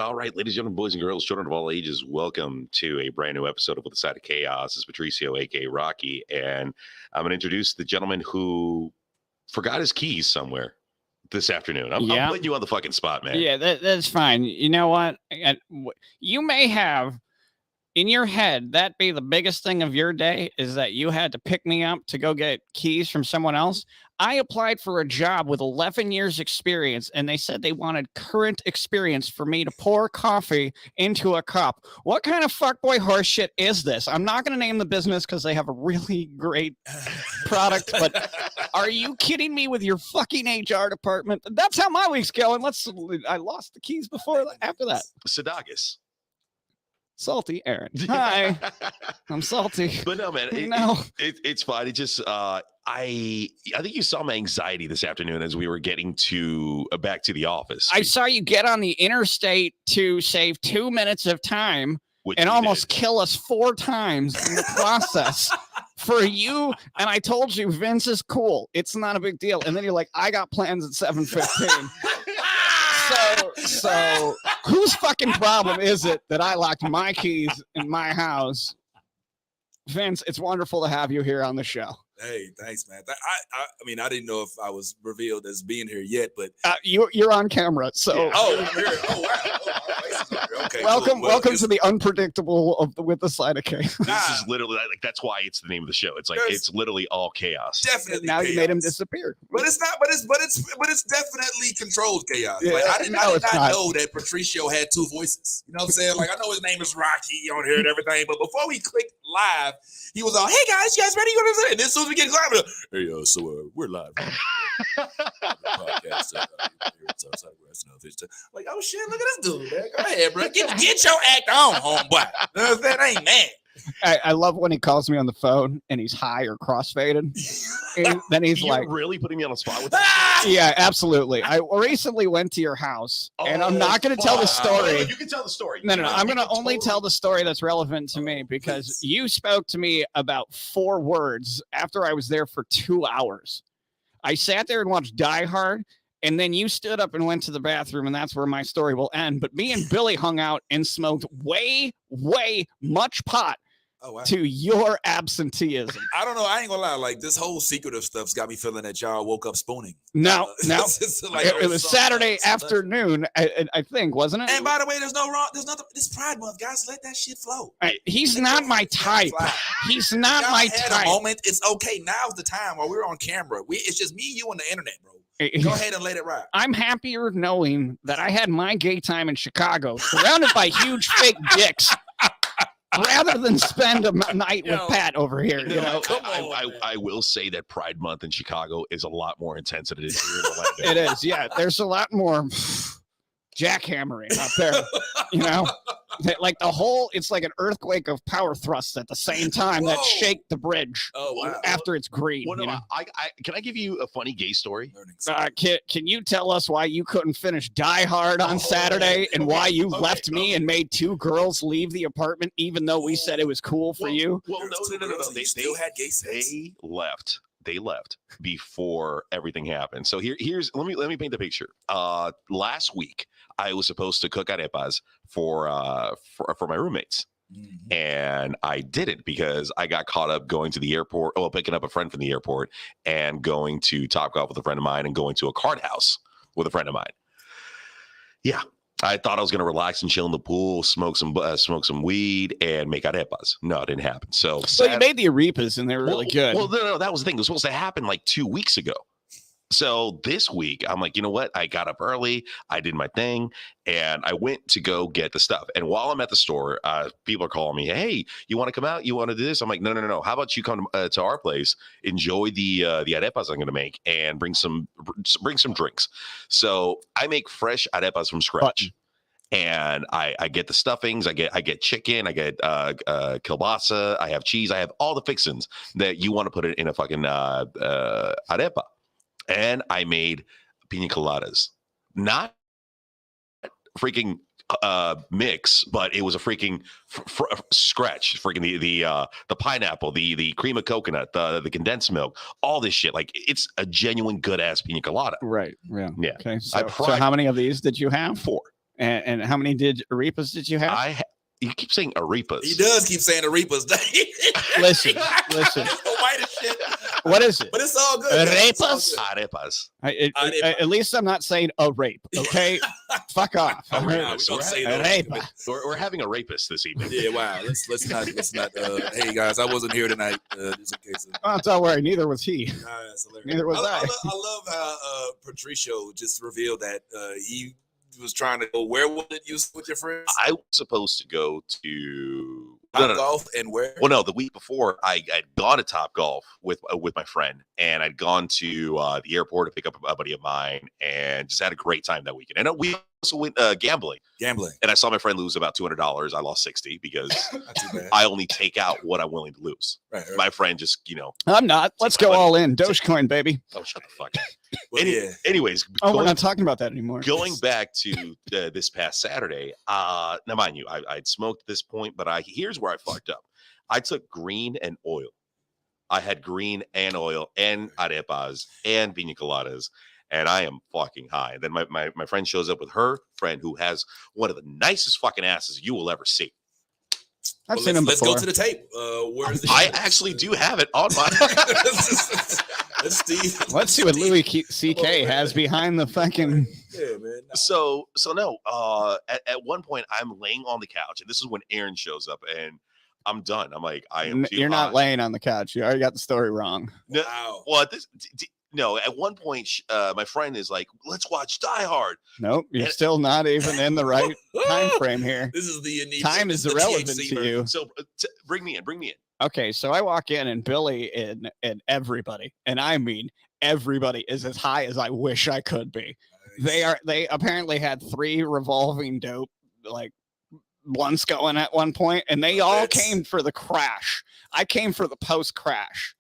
All right, ladies and gentlemen, boys and girls, children of all ages, welcome to a brand new episode of With a Side of Chaos. It's Patricio, aka Rocky, and I'm going to introduce the gentleman who forgot his keys somewhere this afternoon. I'm putting you on the fucking spot, man. Yeah, that's fine. You know what? You may have in your head that be the biggest thing of your day is that you had to pick me up to go get keys from someone else. I applied for a job with 11 years experience, and they said they wanted current experience for me to pour coffee into a cup. What kind of fuckboy horseshit is this? I'm not going to name the business because they have a really great product, but are you kidding me with your fucking HR department? That's how my week's going. I lost the keys after that. Sadagas. Salty Aaron. Hi. I'm salty. But no, man, it's fine. It just I think you saw my anxiety this afternoon as we were getting back to the office. I saw you get on the interstate to save 2 minutes of time and almost kill us 4 times in the process. For you, and I told you Vince is cool. It's not a big deal. And then you're like, I got plans at 7:15. So whose fucking problem is it that I locked my keys in my house? Vince, it's wonderful to have you here on the show. Hey, thanks, man. I mean, I didn't know if I was revealed as being here yet, but you're on camera. So I'm here. Oh wow. Okay, welcome to the unpredictable of With the Side of Chaos. This is literally like that's why it's the name of the show. It's like it's literally all chaos. Definitely. Now chaos. You made him disappear. But it's not. But it's definitely controlled chaos. Yeah, like, I did not know that Patricio had 2 voices. You know what I'm saying? Like I know his name is Rocky on here and everything, but before we clicked live, he was all, "Hey guys, you guys ready?" You know what I'm saying? And then as soon as we get live, hey, so we're live. Podcast. Like, oh shit, look at this dude, man. Go ahead, bro. Get your act on, homeboy. That ain't mad. I love when he calls me on the phone and he's high or crossfaded. And then he's You're really putting me on the spot with that? Yeah, absolutely. I recently went to your house, and I'm not going to tell the story. You can tell the story. No. I'm going to only tell the story that's relevant to me because you spoke to me about 4 words after I was there for 2 hours. I sat there and watched Die Hard. And then you stood up and went to the bathroom, and that's where my story will end. But me and Billy hung out and smoked way much pot to your absenteeism. I don't know. I ain't gonna lie. Like, this whole secretive stuff's got me feeling that y'all woke up spooning. No. Like, it was Saturday afternoon, I think, wasn't it? And by the way, there's nothing. This Pride Month, guys. Let that shit flow. He's not my type. He's not my type. A moment. It's okay. Now's the time while we're on camera. It's just me, you, and the internet, bro. Go ahead and let it ride. I'm happier knowing that I had my gay time in Chicago, surrounded by huge fake dicks, rather than spend a night with Pat over here. You know, I will say that Pride Month in Chicago is a lot more intense than it is here in Orlando. It is, yeah. There's a lot more jackhammering up there. You know, like it's like an earthquake of power thrusts at the same time that shake the bridge. Oh, wow. After it's green. Well, no, can I give you a funny gay story? Can you tell us why you couldn't finish Die Hard on Saturday and why you left me and made 2 girls leave the apartment even though we said it was cool for you? Well, no. They still had gay sex. They left before everything happened. So here's let me paint the picture. Last week I was supposed to cook arepas for my roommates. Mm-hmm. And I didn't because I got caught up going to the airport, picking up a friend from the airport and going to Topgolf with a friend of mine and going to a card house with a friend of mine. Yeah. I thought I was going to relax and chill in the pool, smoke some weed, and make arepas. No, it didn't happen. So you made the arepas, and they were really good. Well, no, that was the thing. It was supposed to happen like 2 weeks ago. So this week, I'm like, you know what? I got up early. I did my thing, and I went to go get the stuff. And while I'm at the store, people are calling me, hey, you want to come out? You want to do this? I'm like, no. How about you come to our place, enjoy the arepas I'm going to make, and bring some drinks. So I make fresh arepas from scratch. And I get the stuffings, I get chicken, I get kielbasa, I have cheese, I have all the fixings that you want to put it in a fucking arepa. And I made pina coladas, not freaking mix, but it was a freaking scratch, freaking the pineapple, the cream of coconut, the condensed milk, all this shit. Like, it's a genuine good ass pina colada. Right. Yeah. Yeah. Okay. So how many of these did you have? 4. And how many arepas did you have? You keep saying arepas. He does keep saying arepas. Listen. The whitest shit. What is it? But it's all good. Arepas? Arepas. At least I'm not saying a rape. Okay, fuck off. Oh, We're right. gonna say that. Arepa. We're having a rapist this evening. Yeah, wow. Let's not. Hey guys, I wasn't here tonight. Just in case. Oh, don't worry. Neither was he. That's hilarious. Neither was I. I love how Patricio just revealed that he was trying to go. Where was it you with your friends? I was supposed to go to Golf and where? Well, no, the week before I'd gone to Top Golf with my friend, and I'd gone to the airport to pick up a buddy of mine, and just had a great time that weekend. And we also went gambling, and I saw my friend lose about $200. I lost $60 because Not too bad. I only take out what I'm willing to lose. Right. My friend just, I'm not. Let's go all in. Dogecoin, baby. oh, shut the fuck up. Well, yeah. Anyways, We're not talking about that anymore. going back to this past Saturday, now mind you, I'd smoked at this point, but here's where I fucked up. I took green and oil. I had green and oil and arepas and piña coladas, and I am fucking high. And then my friend shows up with her friend who has one of the nicest fucking asses you will ever see. I've seen him Let's before. go to the tape. Where is the I actually do have it on my. Let's see what Louis C.K. has behind the fucking. Yeah, man. So no. At one point, I'm laying on the couch, and this is when Aaron shows up, and I'm done. I'm like, I am. You're not laying on the couch. You already got the story wrong. No, Wow. well, no. At one point, my friend is like, "Let's watch Die Hard." Nope, you're still not even in the right time frame here. This is the Time is irrelevant to you. So bring me in. Okay, so I walk in and Billy and everybody, and I mean everybody, is as high as I wish I could be. Nice. They apparently had 3 revolving dope blunts going at one point, and they all came for the crash. I came for the post crash.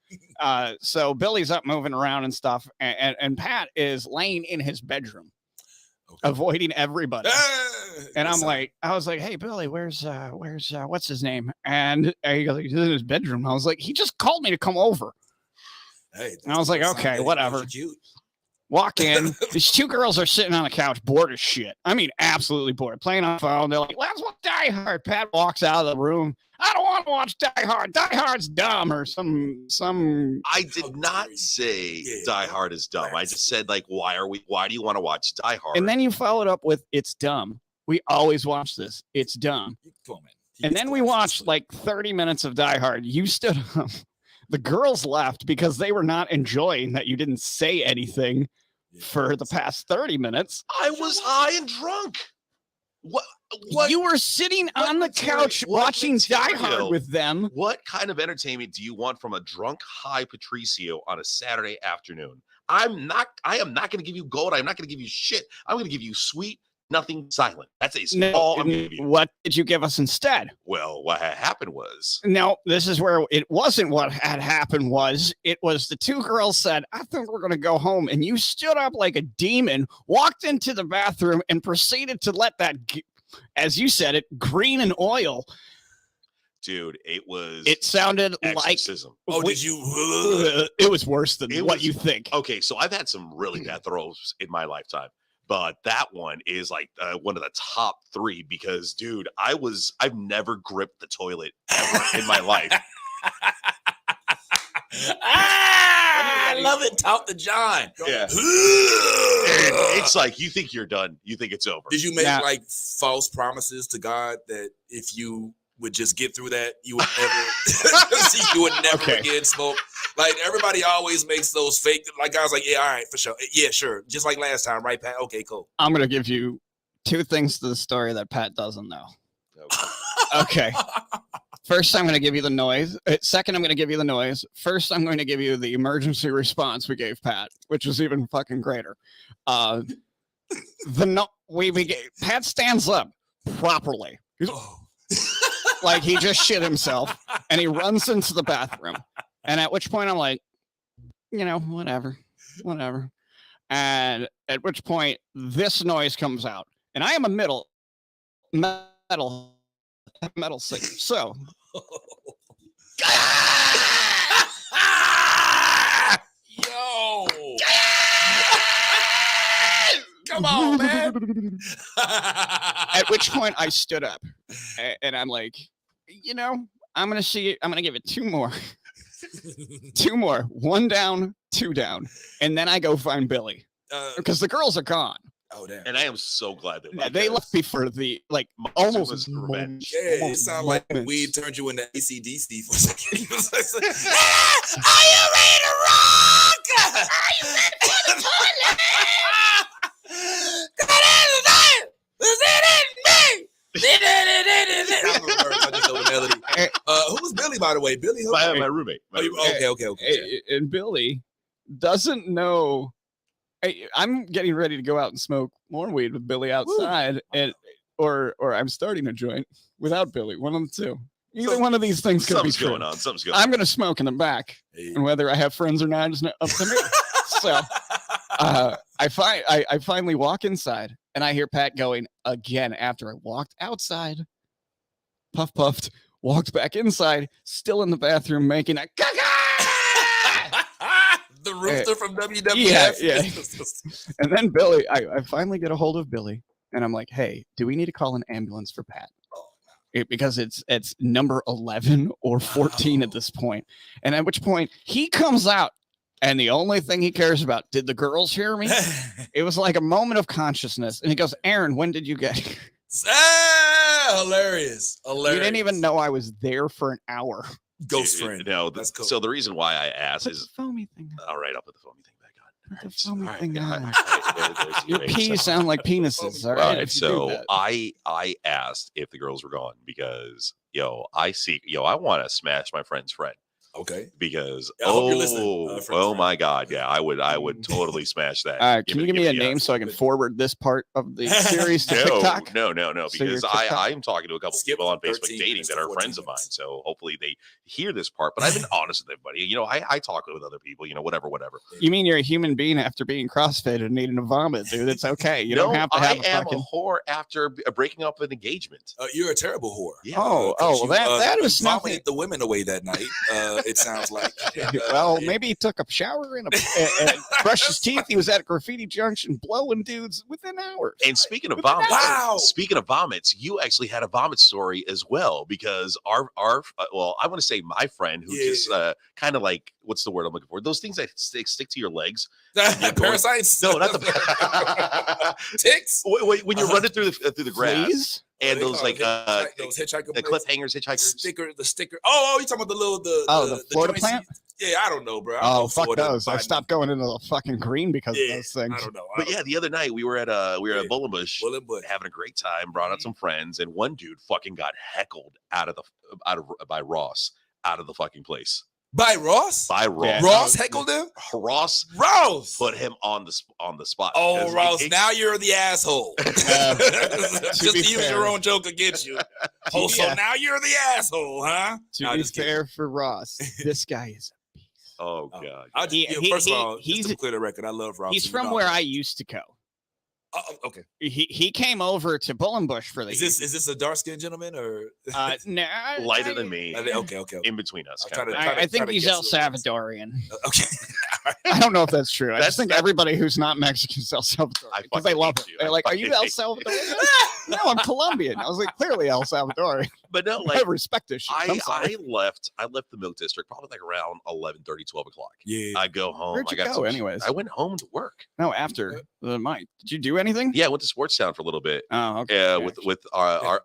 So Billy's up moving around and stuff, and Pat is laying in his bedroom, avoiding everybody. And I was like, hey Billy, where's what's his name? And he goes, he's in his bedroom. I was like, he just called me to come over. Hey, And I was like, okay, whatever. Walk in. These 2 girls are sitting on the couch, bored as shit. I mean, absolutely bored. Playing on the phone. They're like, let's watch Die Hard. Pat walks out of the room. I don't want to watch Die Hard. Die Hard's dumb or some. I did not say Die Hard is dumb. I just said, like, why do you want to watch Die Hard? And then you followed up with, it's dumb. We always watch this. It's dumb. And then we watched like 30 minutes of Die Hard. You stood up. The girls left because they were not enjoying that you didn't say anything for the past 30 minutes. I was high and drunk. What? You were sitting on the couch watching Die Hard with them. What kind of entertainment do you want from a drunk, high Patricio on a Saturday afternoon? I am not going to give you gold. I'm not going to give you shit. I'm going to give you sweet, nothing, silent. That's all I'm giving you. What did you give us instead? Well, what had happened was... No, this is where it wasn't what had happened was. It was the 2 girls said, I think we're going to go home. And you stood up like a demon, walked into the bathroom, and proceeded to let that, as you said it, green and oil. Dude, it sounded exorcism. Like... did you... it was worse than what you think. Okay, so I've had some really bad throws in my lifetime. But that one is like one of the top 3 because, dude, I've never gripped the toilet ever in my life. I love it. Talk to John. Yeah. It's like, you think you're done. You think it's over. Did you make like false promises to God that if you would just get through that, you would never again smoke? Like everybody always makes those fake, like I was like, yeah, all right, for sure. Yeah, sure. Just like last time, right, Pat? Okay, cool. I'm going to give you 2 things to the story that Pat doesn't know. Okay. First, I'm going to give you the noise. Second, I'm going to give you the noise. First, I'm going to give you the emergency response we gave Pat, which was even fucking greater. Pat stands up properly. Like he just shit himself and he runs into the bathroom. And at which point I'm like, whatever. And at which point this noise comes out. And I am a metal singer. So yo. Come on, man. At which point I stood up and I'm like, I'm going to see it. I'm going to give it 2 more. 2 more. 1 down, 2 down. And then I go find Billy because the girls are gone. Oh, damn. And I am so glad that They left me for the almost revenge. Yeah, it sounded like weed turned you into AC/DC for a second. You was like, are you ready to rock? Are you ready for the toilet? Is it in me? I just know the melody. Who was Billy, by the way? Billy? My roommate. Okay. And Billy doesn't know. I'm getting ready to go out and smoke more weed with Billy outside, or I'm starting a joint without Billy. One of the two. Either one of these things could be true. Something's going on. I'm going to smoke in the back, and whether I have friends or not is up to me. So I finally walk inside, and I hear Pat going again after I walked outside, puffed, walked back inside, still in the bathroom making a caca. The rooster from WWF. Yeah. And then Billy, I finally get a hold of Billy, and I'm like, hey, do we need to call an ambulance for Pat? Because it's number 11 or 14 at this point. And at which point he comes out, and the only thing he cares about, did the girls hear me? It was like a moment of consciousness. And he goes, Aaron, when did you get here? Hilarious. You didn't even know I was there for an hour. Ghost friend. No, that's cool. So the reason why I asked is the foamy thing. All right, I'll put the foamy thing back on. Put the foamy thing on. There's Your peas sound like penises. All right. So I asked if the girls were gone because I want to smash my friend's friend. Okay. Because my God, yeah, I would totally smash that. All right, can you give me a name so I can forward this part of the series to TikTok? No, because I'm talking to a couple people on Facebook dating that are friends of mine. So hopefully they hear this part. But I've been honest with everybody. I talk with other people. Whatever. You mean you're a human being after being CrossFit and needing to vomit, dude? It's okay. You don't have to have I am a whole whore after breaking up an engagement. You're a terrible whore. Yeah. Well, that was nothing. The women away that night. It sounds like. Maybe he took a shower and brushed his teeth. He was at a graffiti junction blowing dudes within hours. And speaking of vomits, you actually had a vomit story as well because I want to say my friend who just kind of like, what's the word I'm looking for? Those things that stick to your legs. Parasites? No, not the ticks. When you're running through the grass. Fleas? And those those hitchhiker the cliffhangers, hitchhikers, the sticker. Oh, you talking about the Florida plant? Yeah, I don't know, bro. Fuck those! I stopped going into the fucking green because of those things. I don't know. But the other night we were at Bullenbush having a great time, brought out some friends, and one dude fucking got heckled by Ross out of the fucking place. By Ross? By Ross. Yeah. Ross heckled him? Ross put him on the spot. Oh, Ross, now you're the asshole. Just to use your own joke against you. So now you're the asshole, huh? To be fair for Ross, this guy is a beast. Oh, God. First of all, just to clear the record, I love Ross. He's from where I used to go. Okay. He came over to Bullenbush for the. Is this a dark skinned gentleman or no, lighter than me? Okay. In between us. I think he's El Salvadorian. Okay. I don't know if that's true. I just think everybody who's not Mexican is El Salvadorian because they love it. They're like, "Are you El Salvadorian?" No, I'm Colombian. I was like, clearly El Salvadorian. But no, I respect this shit. I left the Milk District probably like around 11:30, 12 o'clock. Yeah. I go home. Where'd you go anyways? I went home to work. No, after the mic. Did you do anything? Yeah, I went to Sports Town for a little bit. Oh, okay. With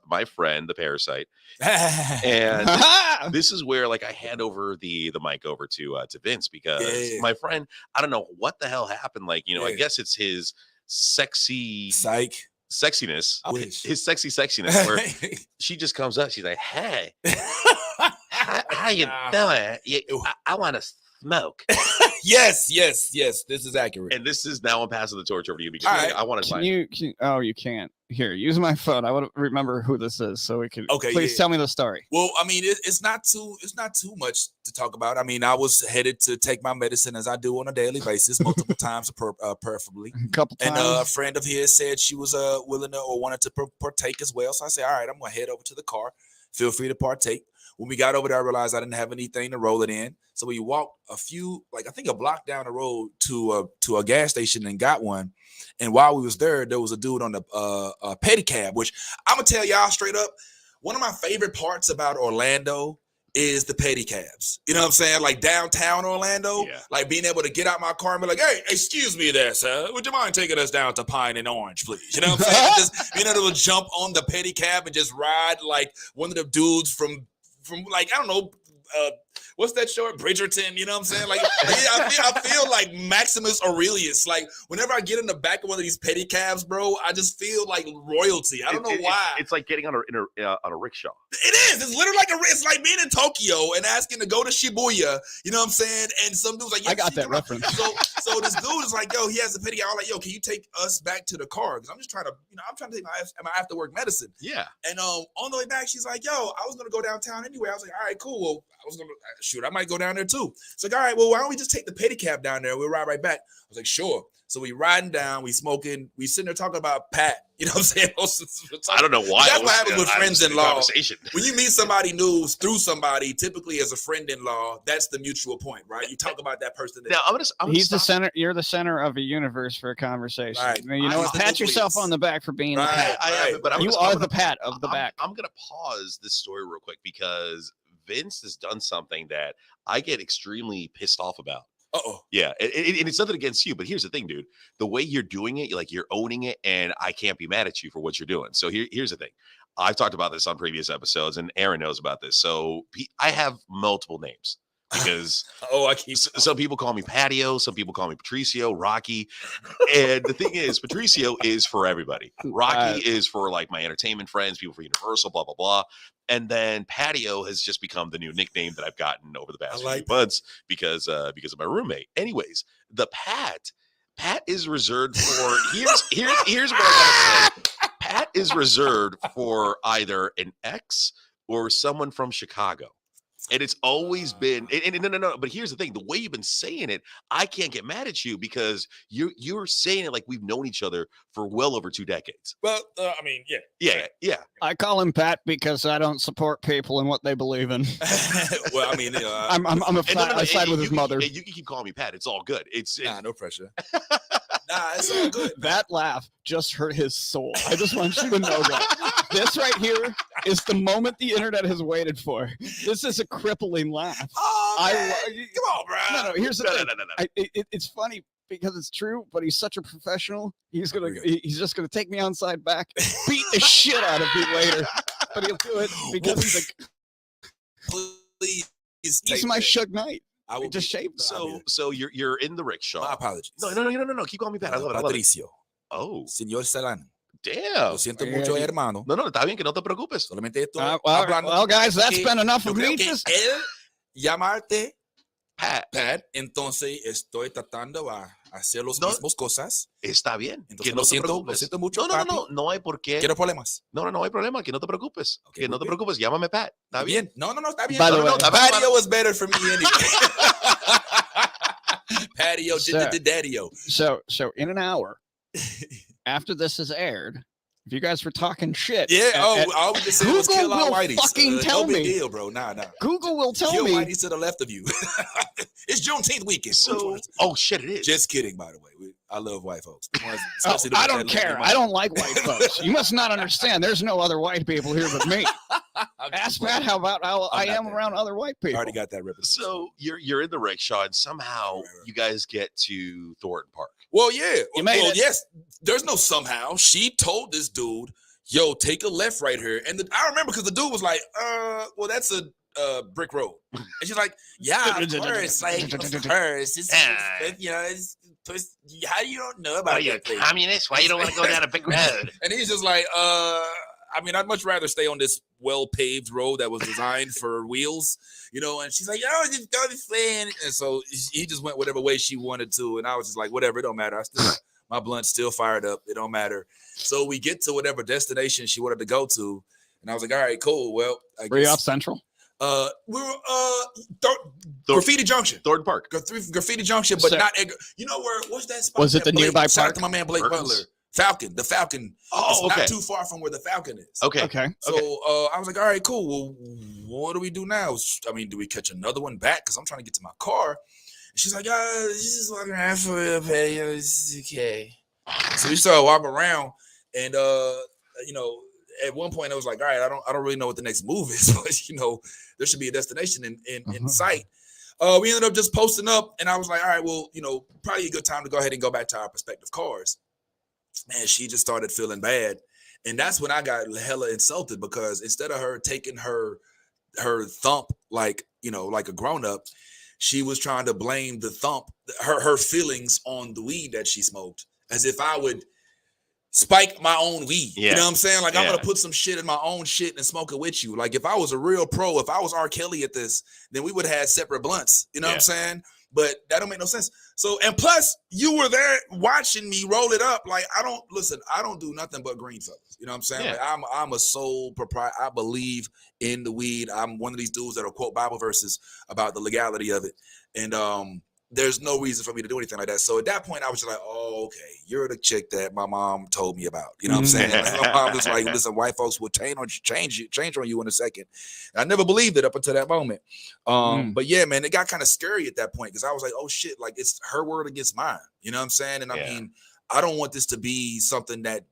my friend, the Parasite. And this is where I hand over the mic over to Vince because my friend, I don't know what the hell happened. I guess it's his sexiness, his sexy sexiness, where she just comes up. She's like, "Hey, how you doing? I want to smoke." Yes. This is accurate. And this is now I'm passing the torch over to you because I want to. You can't. Here, use my phone. I want to remember who this is, so we can. Okay, please tell me the story. Well, I mean, it's not too much to talk about. I mean, I was headed to take my medicine as I do on a daily basis, multiple times, preferably. A couple times. And a friend of his said she was willing to or wanted to partake as well. So I said, all right, I'm gonna head over to the car. Feel free to partake. When we got over there, I realized I didn't have anything to roll it in. So we walked I think a block down the road to a gas station and got one. And while we was there was a dude on the pedicab, which I'm going to tell y'all straight up, one of my favorite parts about Orlando is the pedicabs. You know what I'm saying? Like downtown Orlando, like being able to get out my car and be like, hey, excuse me there, sir. Would you mind taking us down to Pine and Orange, please? You know what I'm saying? Just being able to jump on the pedicab and just ride like one of the dudes from like, I don't know, what's that show? Bridgerton, you know what I'm saying? Like I feel like Maximus Aurelius. Like whenever I get in the back of one of these pedicabs, bro, I just feel like royalty. I don't know why. It's like getting on a rickshaw. It is. It's literally like it's like being in Tokyo and asking to go to Shibuya. You know what I'm saying? And some dude's like, I got that reference. So this dude is like, yo, he has a pedicab. I'm like, yo, can you take us back to the car? Because I'm just trying to, I'm trying to take my after work medicine. Yeah. And on the way back, she's like, yo, I was gonna go downtown anyway. I was like, all right, cool. Well, I was gonna shoot. I might go down there too. It's like, all right, well, why don't we just take the pedicab down there? We'll ride right back. I was like, sure. So we riding down, we smoking, we sitting there talking about Pat. You know what I'm saying? I don't know why. That's what happens with friends-in-law. Conversation. When you meet somebody new through somebody, typically as a friend-in-law, that's the mutual point, right? You talk about that person. Now, I'm gonna He's the center. You're the center of a universe for a conversation. Right. You know what? Pat yourself on the back for being the Pat. But you are the Pat of the back. I'm gonna pause this story real quick because Vince has done something that I get extremely pissed off about. Yeah, and it's nothing against you, but here's the thing, dude. The way you're doing it, like you're owning it, and I can't be mad at you for what you're doing. So here's the thing. I've talked about this on previous episodes, and Aaron knows about this. So I have multiple names because some people call me Patio, some people call me Patricio, Rocky, and the thing is, Patricio is for everybody. Rocky is for like my entertainment friends, people for Universal, blah blah blah. And then Patio has just become the new nickname that I've gotten over the past few months because of my roommate. Anyways, the Pat is reserved for here's what I gotta say. Pat is reserved for either an ex or someone from Chicago. And it's always been, no. But here's the thing: the way you've been saying it, I can't get mad at you because you're saying it like we've known each other for well over 2 decades. Well, I mean, yeah. I call him Pat because I don't support people in what they believe in. Well, I mean, I side with his mother. You can keep calling me Pat. It's all good. It's no pressure. It's all good. That laugh just hurt his soul. I just want you to know that. This right here is the moment the internet has waited for. This is a crippling laugh. Come on, bro. No. Here's the thing. It's funny because it's true, but he's such a professional. He's just gonna take me outside back, beat the shit out of me later. But he'll do it because he's please. He's my Suge Knight. I will just shaved. So you're in the rickshaw. My apologies. No. Keep calling me Pat. I love it. Patricio. Oh, Señor Salán. Damn. Lo siento mucho, hermano. No, está bien, que no te preocupes. Solamente esto. Well, guys, that's been enough of me. Él llamarte Pat. Entonces estoy tratando a hacer las mismas cosas. Está bien. Entonces que no te preocupes. Lo siento mucho. No hay por qué. Quiero problemas. No hay problema. Que no te preocupes. Okay, que no te preocupes. Llámame Pat. Está bien. No, está bien. By the way, Patio was better for me anyway. Patio, daddy-o. So in an hour, after this is aired, if you guys were talking shit, all we just said was kill our whiteys. Fucking tell no big me, deal, bro. Nah. Google will tell kill me. Whiteys to the left of you. It's Juneteenth weekend. Oh shit, it is. Just kidding, by the way. I love white folks. I don't care. I don't like white folks. You must not understand. There's no other white people here but me. Ask Matt how I am around other white people. I already got that representation. So you're in the rickshaw and somehow you guys get to Thornton Park. Well, yeah. Yes. There's no somehow. She told this dude, yo, take a left right here. And I remember because the dude was like, well, that's a brick road. And she's like, yeah, of course. Like, of course. It's, how do you don't know about it? You're a communist? Why you don't want to go down a big road? And he's just like, I mean, I'd much rather stay on this well-paved road that was designed for wheels, and she's like, just go this way. And so he just went whatever way she wanted to. And I was just like, whatever, it don't matter. My blunt's still fired up. It don't matter. So we get to whatever destination she wanted to go to. And I was like, all right, cool. Well, were you off Central? We were Graffiti Junction. Thornton Park. Graffiti Junction, but not Edgar. You know where? What's that spot? Was it the nearby park? Shout out to my man Blake Butler. Falcon. The Falcon. Oh, it's okay. not too far from where the Falcon is. Okay. So I was like, all right, cool. Well, what do we do now? I mean, do we catch another one back? Because I'm trying to get to my car. And she's like, this is walking around for a pay. It's okay. So we started walking around, and at one point I was like, all right, I don't really know what the next move is, but there should be a destination in sight. We ended up just posting up, and I was like, all right, well, probably a good time to go ahead and go back to our respective cars. And she just started feeling bad. And that's when I got hella insulted, because instead of her taking her thump like a grown-up, she was trying to blame the thump, her feelings on the weed that she smoked, as if I would spike my own weed. Yeah. You know what I'm saying? Like, Yeah. I'm going to put some shit in my own shit and smoke it with you. Like, if I was a real pro, if I was R. Kelly at this, then we would have had separate blunts. You know what I'm saying? But that don't make no sense. So, and plus, you were there watching me roll it up. Like, I don't do nothing but green fellas. You know what I'm saying? Yeah. Like, I'm a sole proprietor. I believe in the weed. I'm one of these dudes that'll quote Bible verses about the legality of it. And there's no reason for me to do anything like that. So at that point, I was just like, oh, okay, you're the chick that my mom told me about. You know what I'm saying? Like, my mom was like, listen, white folks will change on you in a second. And I never believed it up until that moment. But yeah, man, it got kind of scary at that point, because I was like, oh shit, like, it's her word against mine. You know what I'm saying? And I mean, I don't want this to be something that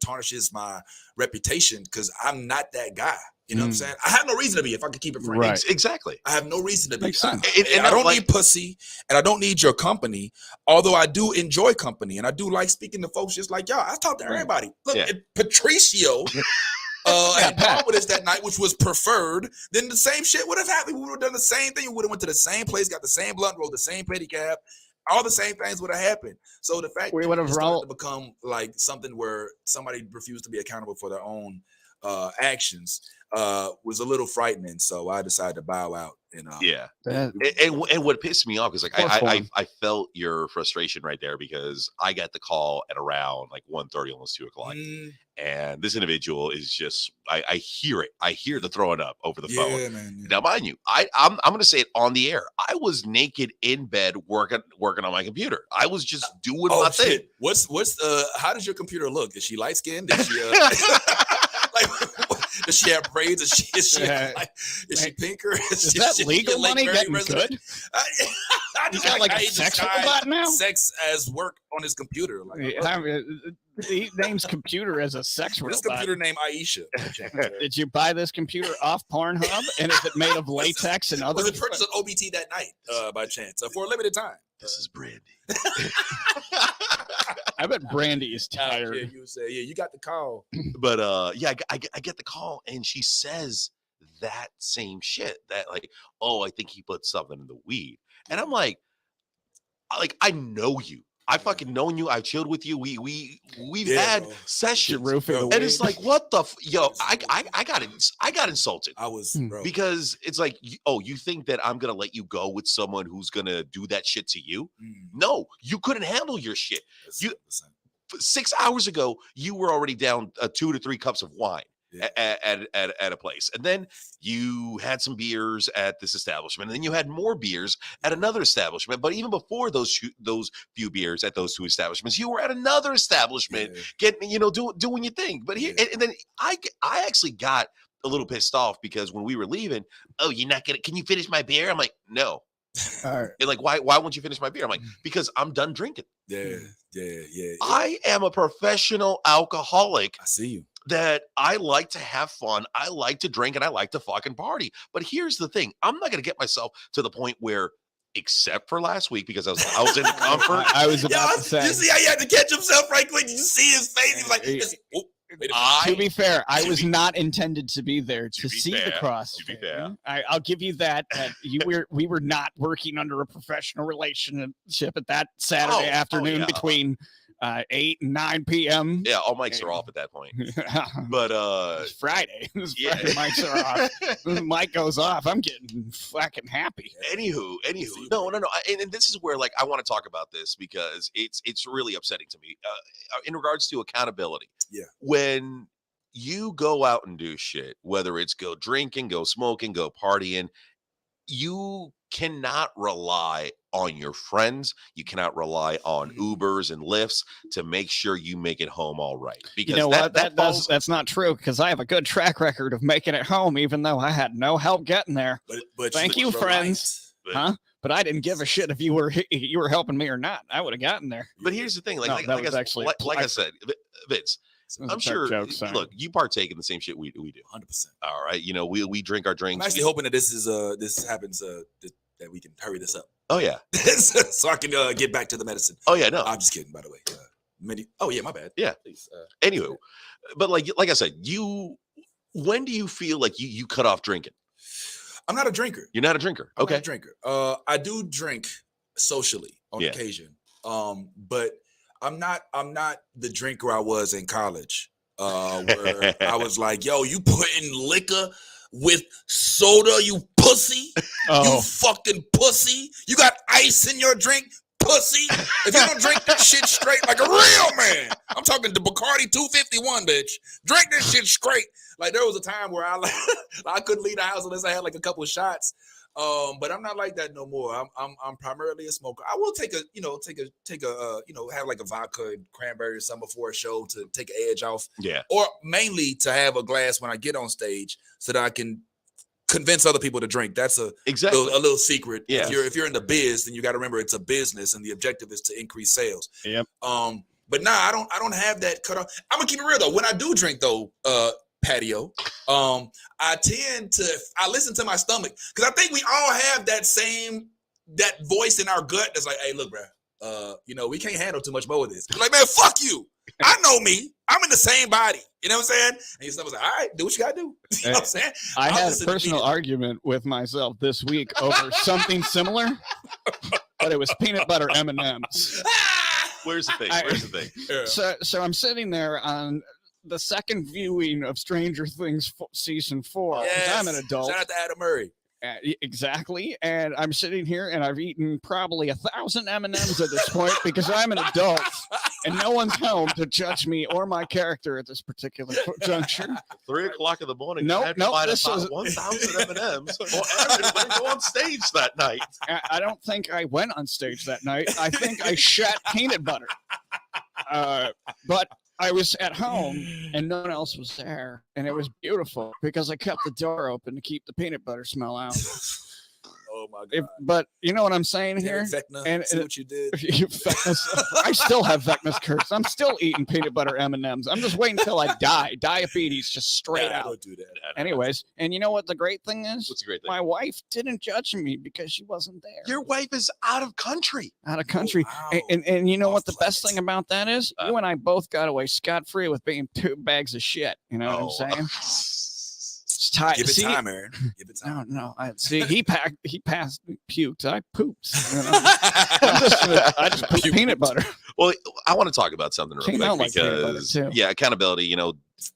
tarnishes my reputation, because I'm not that guy. You know what I'm saying? I have no reason to be, if I could keep it frank. Right. Exactly. I have no reason to be. Makes sense. And I don't need pussy, and I don't need your company, although I do enjoy company, and I do like speaking to folks just like y'all. I talk to everybody. Look, if Patricio had gone with us that night, which was preferred, then the same shit would have happened. We would have done the same thing. We would have went to the same place, got the same blunt roll, the same pedicab. All the same things would have happened. So the fact We would have started to become like something where somebody refused to be accountable for their own actions was a little frightening. So I decided to bow out. And and what pissed me off is, like, I felt your frustration right there, because I got the call at around like 1:30, almost 2 o'clock. And this individual is just, I hear it. I hear the throwing up over the phone. Man, now, mind you, I'm going to say it on the air. I was naked in bed working on my computer. I was just doing my thing. What's how does your computer look? Is she light skinned? Is she does she have braids? Is she pink, or is that legal money getting good? I just got like a sex robot now? Sex as work on his computer. Like, he names computer as a sex robot. This computer named Aisha. Did you buy this computer off Pornhub? And is it made of latex and other? Was it purchased on OBT that night by chance, for a limited time? This is Brandy. I bet Brandy is tired. Yeah, you say, you got the call. But I get the call, and she says that same shit, that like, oh, I think he put something in the weed. And I'm like, I know you. I fucking known you. I've chilled with you. We've had sessions, and it's like, what the I got insulted. I was, bro, because it's like, you think that I'm gonna let you go with someone who's gonna do that shit to you? No, you couldn't handle your shit. 6 hours ago, you were already down 2 to 3 cups of wine at a place, and then you had some beers at this establishment, and then you had more beers at another establishment. But even before those few beers at those 2 establishments, you were at another establishment getting, doing your thing. But here, and then I actually got a little pissed off, because when we were leaving, you're not gonna, can you finish my beer? I'm like, no. And like, why won't you finish my beer? I'm like, because I'm done drinking. Yeah. I am a professional alcoholic. I see you. That I like to have fun, I like to drink, and I like to fucking party. But here's the thing: I'm not gonna get myself to the point where, except for last week, because I was in comfort. I was about to say. You see how he had to catch himself right quick? You see his face? He's like, to be fair, I was not intended to be there to see the cross. To be fair, I'll give you that. We were not working under a professional relationship at that Saturday afternoon between 8 and 9 p.m. Yeah, all mics are off at that point. But it's Friday. Friday mics are off. This mic goes off, I'm getting fucking happy. Anywho, no. And this is where, like, I want to talk about this, because it's really upsetting to me in regards to accountability. Yeah, when you go out and do shit, whether it's go drinking, go smoking, go partying, you cannot rely on your friends. You cannot rely on Ubers and Lyfts to make sure you make it home all right. Because you know what? That's not true, because I have a good track record of making it home, even though I had no help getting there. But Thank you, friends. But I didn't give a shit if you were helping me or not. I would have gotten there. But here's the thing, like I said, Vince, I'm sure. Look, you partake in the same shit we do. 100%. All right, you know, we drink our drinks. I'm actually hoping that this happens that we can hurry this up. Oh yeah, so I can get back to the medicine. Oh yeah, no, I'm just kidding. By the way, oh yeah, my bad. Yeah. Please. Anyway, but like I said, when do you feel like you cut off drinking? I'm not a drinker. You're not a drinker. Okay. I'm not a drinker. I do drink socially on occasion. But I'm not the drinker I was in college. Where I was like, yo, you putting liquor with soda, you pussy. You fucking pussy. You got ice in your drink, pussy. If you don't drink that shit straight like a real man, I'm talking to Bacardi 251, bitch. Drink this shit straight. Like, there was a time where I couldn't leave the house unless I had like a couple of shots. But I'm not like that no more. I'm primarily a smoker. I will take a have like a vodka and cranberry or something before a show to take an edge off. Yeah. Or mainly to have a glass when I get on stage so that I can convince other people to drink. That's a little secret. Yeah. If you're in the biz, then you got to remember it's a business and the objective is to increase sales. Yep. But nah, I don't have that cut off. I'm gonna keep it real though. When I do drink though, patio, I listen to my stomach, because I think we all have that voice in our gut that's like, hey, look, bro, we can't handle too much more of this. Like, man, fuck you. I know me. I'm in the same body. You know what I'm saying? And your stomach's like, all right, do what you gotta do. You know what I'm saying? I had a personal argument with myself this week over something similar, but it was peanut butter M&Ms. Where's the thing? Yeah. So I'm sitting there on the second viewing of Stranger Things season 4. Yes. I'm an adult. Shout out to Adam Murray. Exactly. And I'm sitting here and I've eaten probably 1,000 M&Ms at this point because I'm an adult and no one's home to judge me or my character at this particular juncture. 3 o'clock in the morning. Nope. This was 1,000 M&Ms. Well, Aaron didn't go on stage that night. I don't think I went on stage that night. I think I shat peanut butter. But I was at home and no one else was there, and it was beautiful because I kept the door open to keep the peanut butter smell out. Oh my god! But you know what I'm saying here? Vecna, and see what you did. I still have Vecna's curse. I'm still eating peanut butter M&Ms. I'm just waiting until I die. Diabetes, just straight out. Don't do that. Anyways, and you know what the great thing is? What's the great thing? My wife didn't judge me because she wasn't there. Your wife is out of country. Out of country. Oh, wow. And you know what the best thing about that is? You and I both got away scot-free with being 2 bags of shit. You know what I'm saying? It's tight. Give it time, Aaron. Give it time. No. He passed, puked. I pooped. You know? I just put peanut butter. Well, I want to talk about something real Came quick out like peanut butter, because, too. accountability.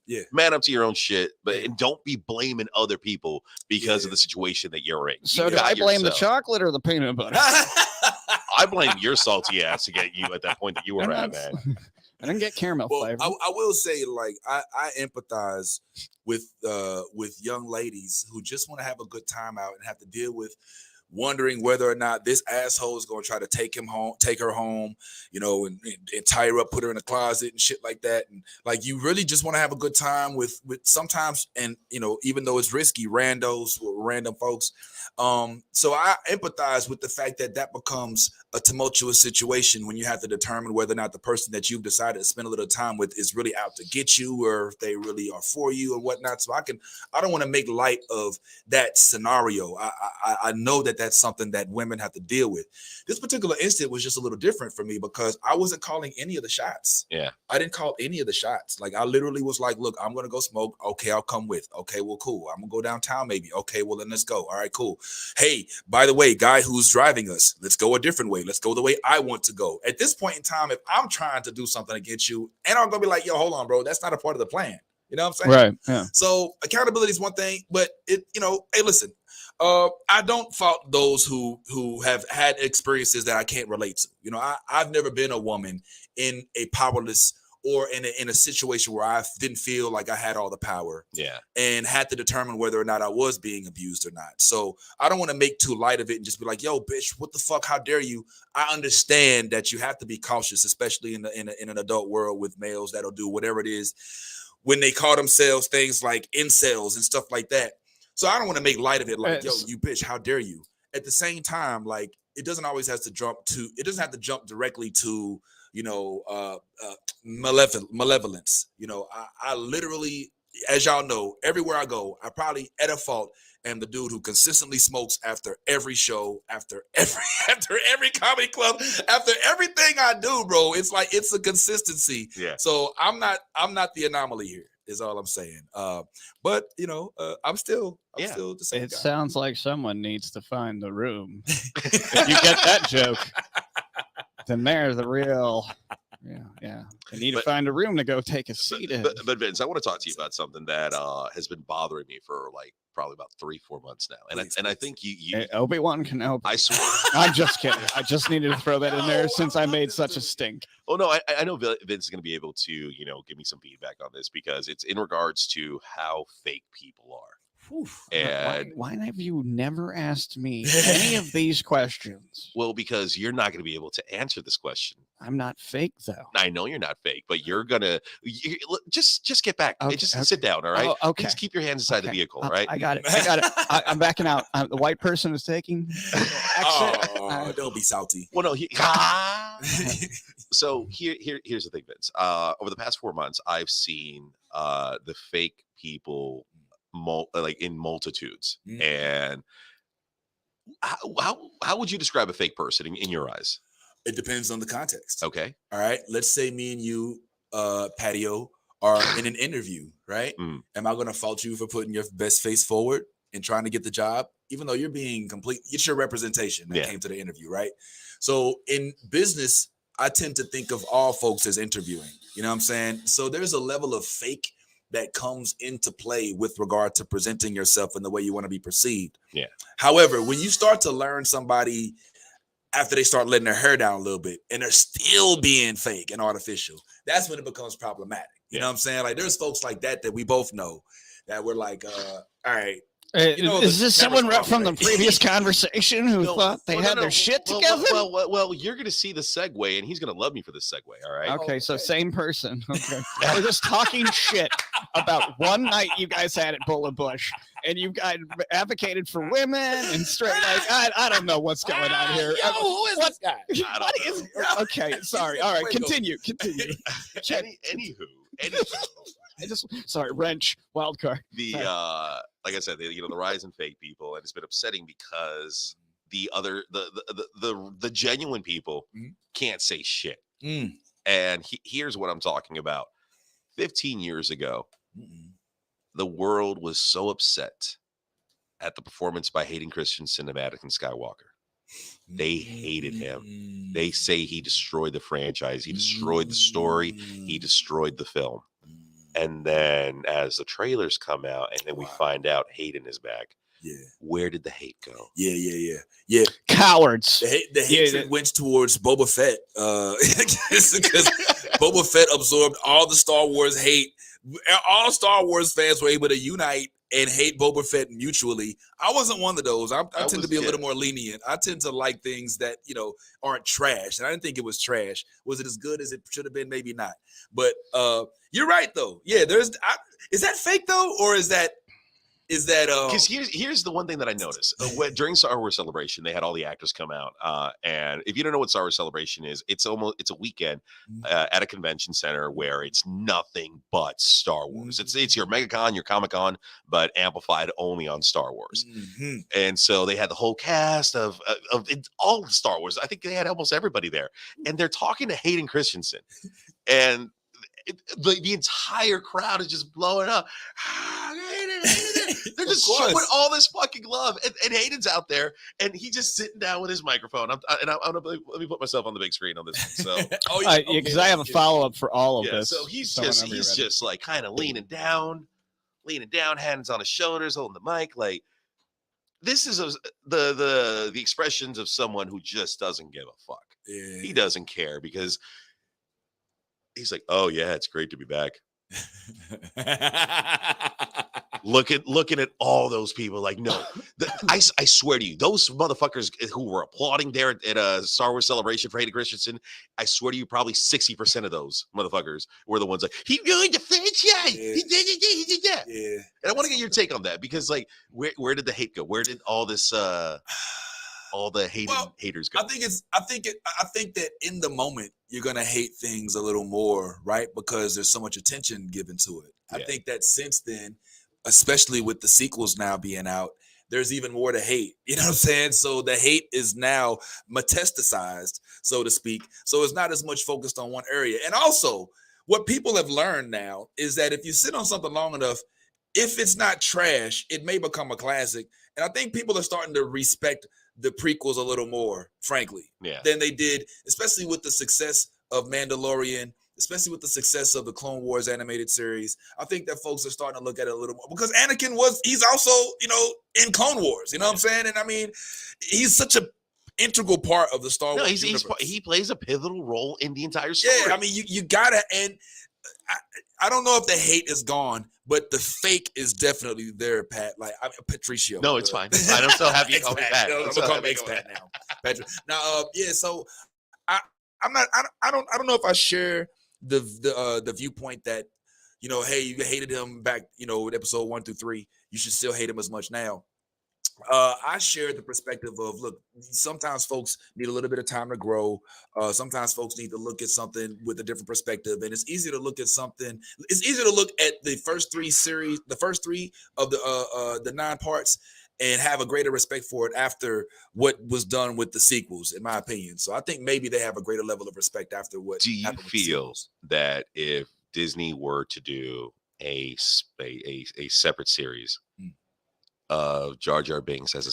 Yeah. Man up to your own shit, but and don't be blaming other people because of the situation that you're in. So do I blame the chocolate or the peanut butter? I blame your salty ass to get you at that point that you were at, man. I didn't get caramel flavor. I will say, like, I empathize with young ladies who just want to have a good time out and have to deal with wondering whether or not this asshole is going to try to take her home, and tie her up, put her in a closet and shit like that. And like, you really just want to have a good time with sometimes, and even though it's risky, randos or random folks. So I empathize with the fact that becomes a tumultuous situation when you have to determine whether or not the person that you've decided to spend a little time with is really out to get you, or if they really are for you and whatnot. So I don't want to make light of that scenario. I know that that's something that women have to deal with. This particular incident was just a little different for me because I wasn't calling any of the shots. Yeah. I didn't call any of the shots. Like, I literally was like, look, I'm going to go smoke. Okay, I'll come with. Okay, well, cool. I'm going to go downtown maybe. Okay, well, then let's go. All right, cool. Hey, by the way, guy who's driving us, let's go a different way. Let's go the way I want to go. At this point in time, if I'm trying to do something against you, and I'm going to be like, yo, hold on, bro, that's not a part of the plan. You know what I'm saying? Right. Yeah. So accountability is one thing, but hey, listen, I don't fault those who have had experiences that I can't relate to. I've never been a woman in a powerless or in a situation where I didn't feel like I had all the power and had to determine whether or not I was being abused or not. So I don't want to make too light of it and just be like, yo, bitch, what the fuck? How dare you? I understand that you have to be cautious, especially in an adult world with males that'll do whatever it is when they call themselves things like incels and stuff like that. So I don't want to make light of it like, yo, you bitch, how dare you? At the same time, like, it doesn't have to jump directly to, malevolence. I literally, as y'all know, everywhere I go, I probably at a fault am the dude who consistently smokes after every show, after every comedy club, after everything I do, bro. It's like, it's a consistency. Yeah. So I'm not the anomaly here, is all I'm saying. But I'm still the same It guy. sounds like someone needs to find the room. If you get that joke, then there's the real. Yeah. They need to find a room to go take a seat in. But Vince, I want to talk to you about something that has been bothering me for like probably about 3-4 months now, and I think you Obi-Wan Kenobi. I swear. I'm just kidding. I just needed to throw that in there since I made such a stink. Oh no, I know Vince is going to be able to give me some feedback on this because it's in regards to how fake people are. And why have you never asked me any of these questions? Well, because you're not going to be able to answer this question. I'm not fake, though. I know you're not fake, but you're gonna just get back. Okay, just sit down, all right? Okay. Just keep your hands inside the vehicle, all right? I got it. I'm backing out. The white person is taking exit. Don't be salty. Well, no. So here's the thing, Vince. Over the past 4 months, I've seen the fake people in multitudes. And how would you describe a fake person in your eyes? It depends on the context. Okay. All right. Let's say me and you, Patio, are in an interview, right? Am I going to fault you for putting your best face forward and trying to get the job, even though you're being complete? It's your representation that came to the interview, right? So in business, I tend to think of all folks as interviewing. You know what I'm saying? So there's a level of fake that comes into play with regard to presenting yourself in the way you want to be perceived. Yeah. However, when you start to learn somebody after they start letting their hair down a little bit and they're still being fake and artificial, that's when it becomes problematic. You know what I'm saying? Like, there's folks like that we both know that we're like, all right. Is this someone from the previous conversation who thought they had their shit together? Well, you're going to see the segue, and he's going to love me for this segue, all right? Okay, so same person. Okay. We're just talking shit about one night you guys had at Bullet Bush, and you guys advocated for women and straight. Like, I don't know what's going on here. Who is this guy? Okay, sorry. All right, continue. Anywho. Sorry, wrench, wild card. Like I said, the rise in fake people, and it's been upsetting because the genuine people can't say shit. And here's what I'm talking about. 15 years ago, the world was so upset at the performance by Hayden Christensen of Anakin Skywalker. They hated him. They say he destroyed the franchise. He destroyed the story. He destroyed the film. And then as the trailers come out and then we find out Hayden is back. Yeah. Where did the hate go? Yeah. Cowards. The hatred went towards Boba Fett. Because Boba Fett absorbed all the Star Wars hate. All Star Wars fans were able to unite and hate Boba Fett mutually. I wasn't one of those. I tend to be a little more lenient. I tend to like things that, aren't trash. And I didn't think it was trash. Was it as good as it should have been? Maybe not. But you're right, though. Yeah, is that fake, though? Or is that because here's the one thing that I noticed during Star Wars Celebration, they had all the actors come out, and if you don't know what Star Wars Celebration is, it's a weekend at a convention center where it's nothing but Star Wars. It's your MegaCon, your Comic-Con, but amplified only on Star Wars. And so they had the whole cast of all the Star Wars. I think they had almost everybody there, and they're talking to Hayden Christensen, and the entire crowd is just blowing up. They're just showing all this fucking love, and Hayden's out there, and he's just sitting down with his microphone. Let me put myself on the big screen on this one. So, because I have a follow up for all of this. So he's just like kind of leaning down, hands on his shoulders, holding the mic. Like, this is the expressions of someone who just doesn't give a fuck. Yeah. He doesn't care because He's like, oh yeah, it's great to be back. Looking at all those people like, no, I swear to you, those motherfuckers who were applauding there at a Star Wars Celebration for Hayden Christensen, I swear to you, probably 60% of those motherfuckers were the ones like, he ruined the franchise. Yeah. He did that. Yeah. And I want to get your take on that because, like, where did the hate go? Where did all this all the haters go? I think that in the moment you're gonna hate things a little more, right? Because there's so much attention given to it. I think that since then, especially with the sequels now being out, there's even more to hate. You know what I'm saying? So the hate is now metastasized, so to speak. So it's not as much focused on one area. And also, what people have learned now is that if you sit on something long enough, if it's not trash, it may become a classic. And I think people are starting to respect the prequels a little more, frankly, than they did, especially with the success of Mandalorian, especially with the success of the Clone Wars animated series. I think that folks are starting to look at it a little more because Anakin he's also, in Clone Wars, you know what I'm saying? And I mean, he's such a integral part of the Star Wars universe. He plays a pivotal role in the entire story. Yeah, I mean, you gotta, and I don't know if the hate is gone, but the fake is definitely there, Pat. Like, I'm Patricio. No, it's fine. I'm so happy you called me Pat. I'm gonna call me X-Pat now. Patrick. Now, so I'm not. I don't know if I share the viewpoint that, hey, you hated him back, with episode 1 through 3. You should still hate him as much now. I share the perspective of, look, sometimes folks need a little bit of time to grow. Sometimes folks need to look at something with a different perspective. And it's easy to look at something. It's easier to look at the first 3 series, the first 3 of the 9 parts, and have a greater respect for it after what was done with the sequels, in my opinion. So I think maybe they have a greater level of respect after what. Do you feel that if Disney were to do a separate series of Jar Jar Binks as a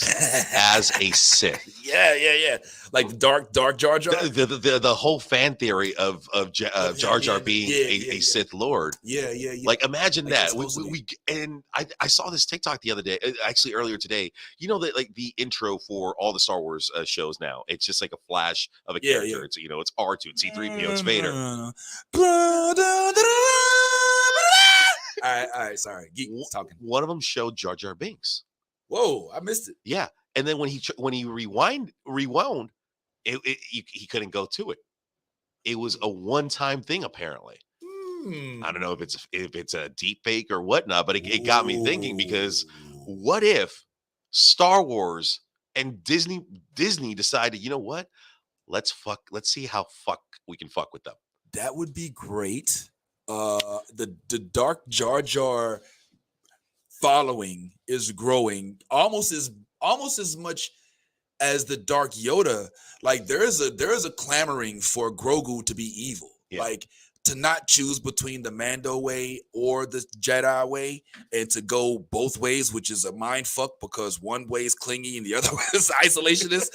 Sith, yeah, like dark Jar Jar, the whole fan theory of Jar Jar being a Sith Lord, like imagine like that. I saw this TikTok the other day, actually earlier today. That like the intro for all the Star Wars shows now, it's just like a flash of a character. It's it's R2, it's C3PO, it's Vader. All right, sorry. Geek talking. One of them showed Jar Jar Binks. Whoa, I missed it. Yeah, and then when he rewound, he couldn't go to it. It was a one-time thing, apparently. I don't know if it's a deep fake or whatnot, but it got me thinking, because what if Star Wars and Disney decided, you know what? Let's see how we can fuck with them. That would be great. The dark Jar Jar following is growing almost as much as the dark Yoda. Like there is a clamoring for Grogu to be evil. Like to not choose between the Mando way or the Jedi way, and to go both ways, which is a mind fuck because one way is clingy and the other way is isolationist.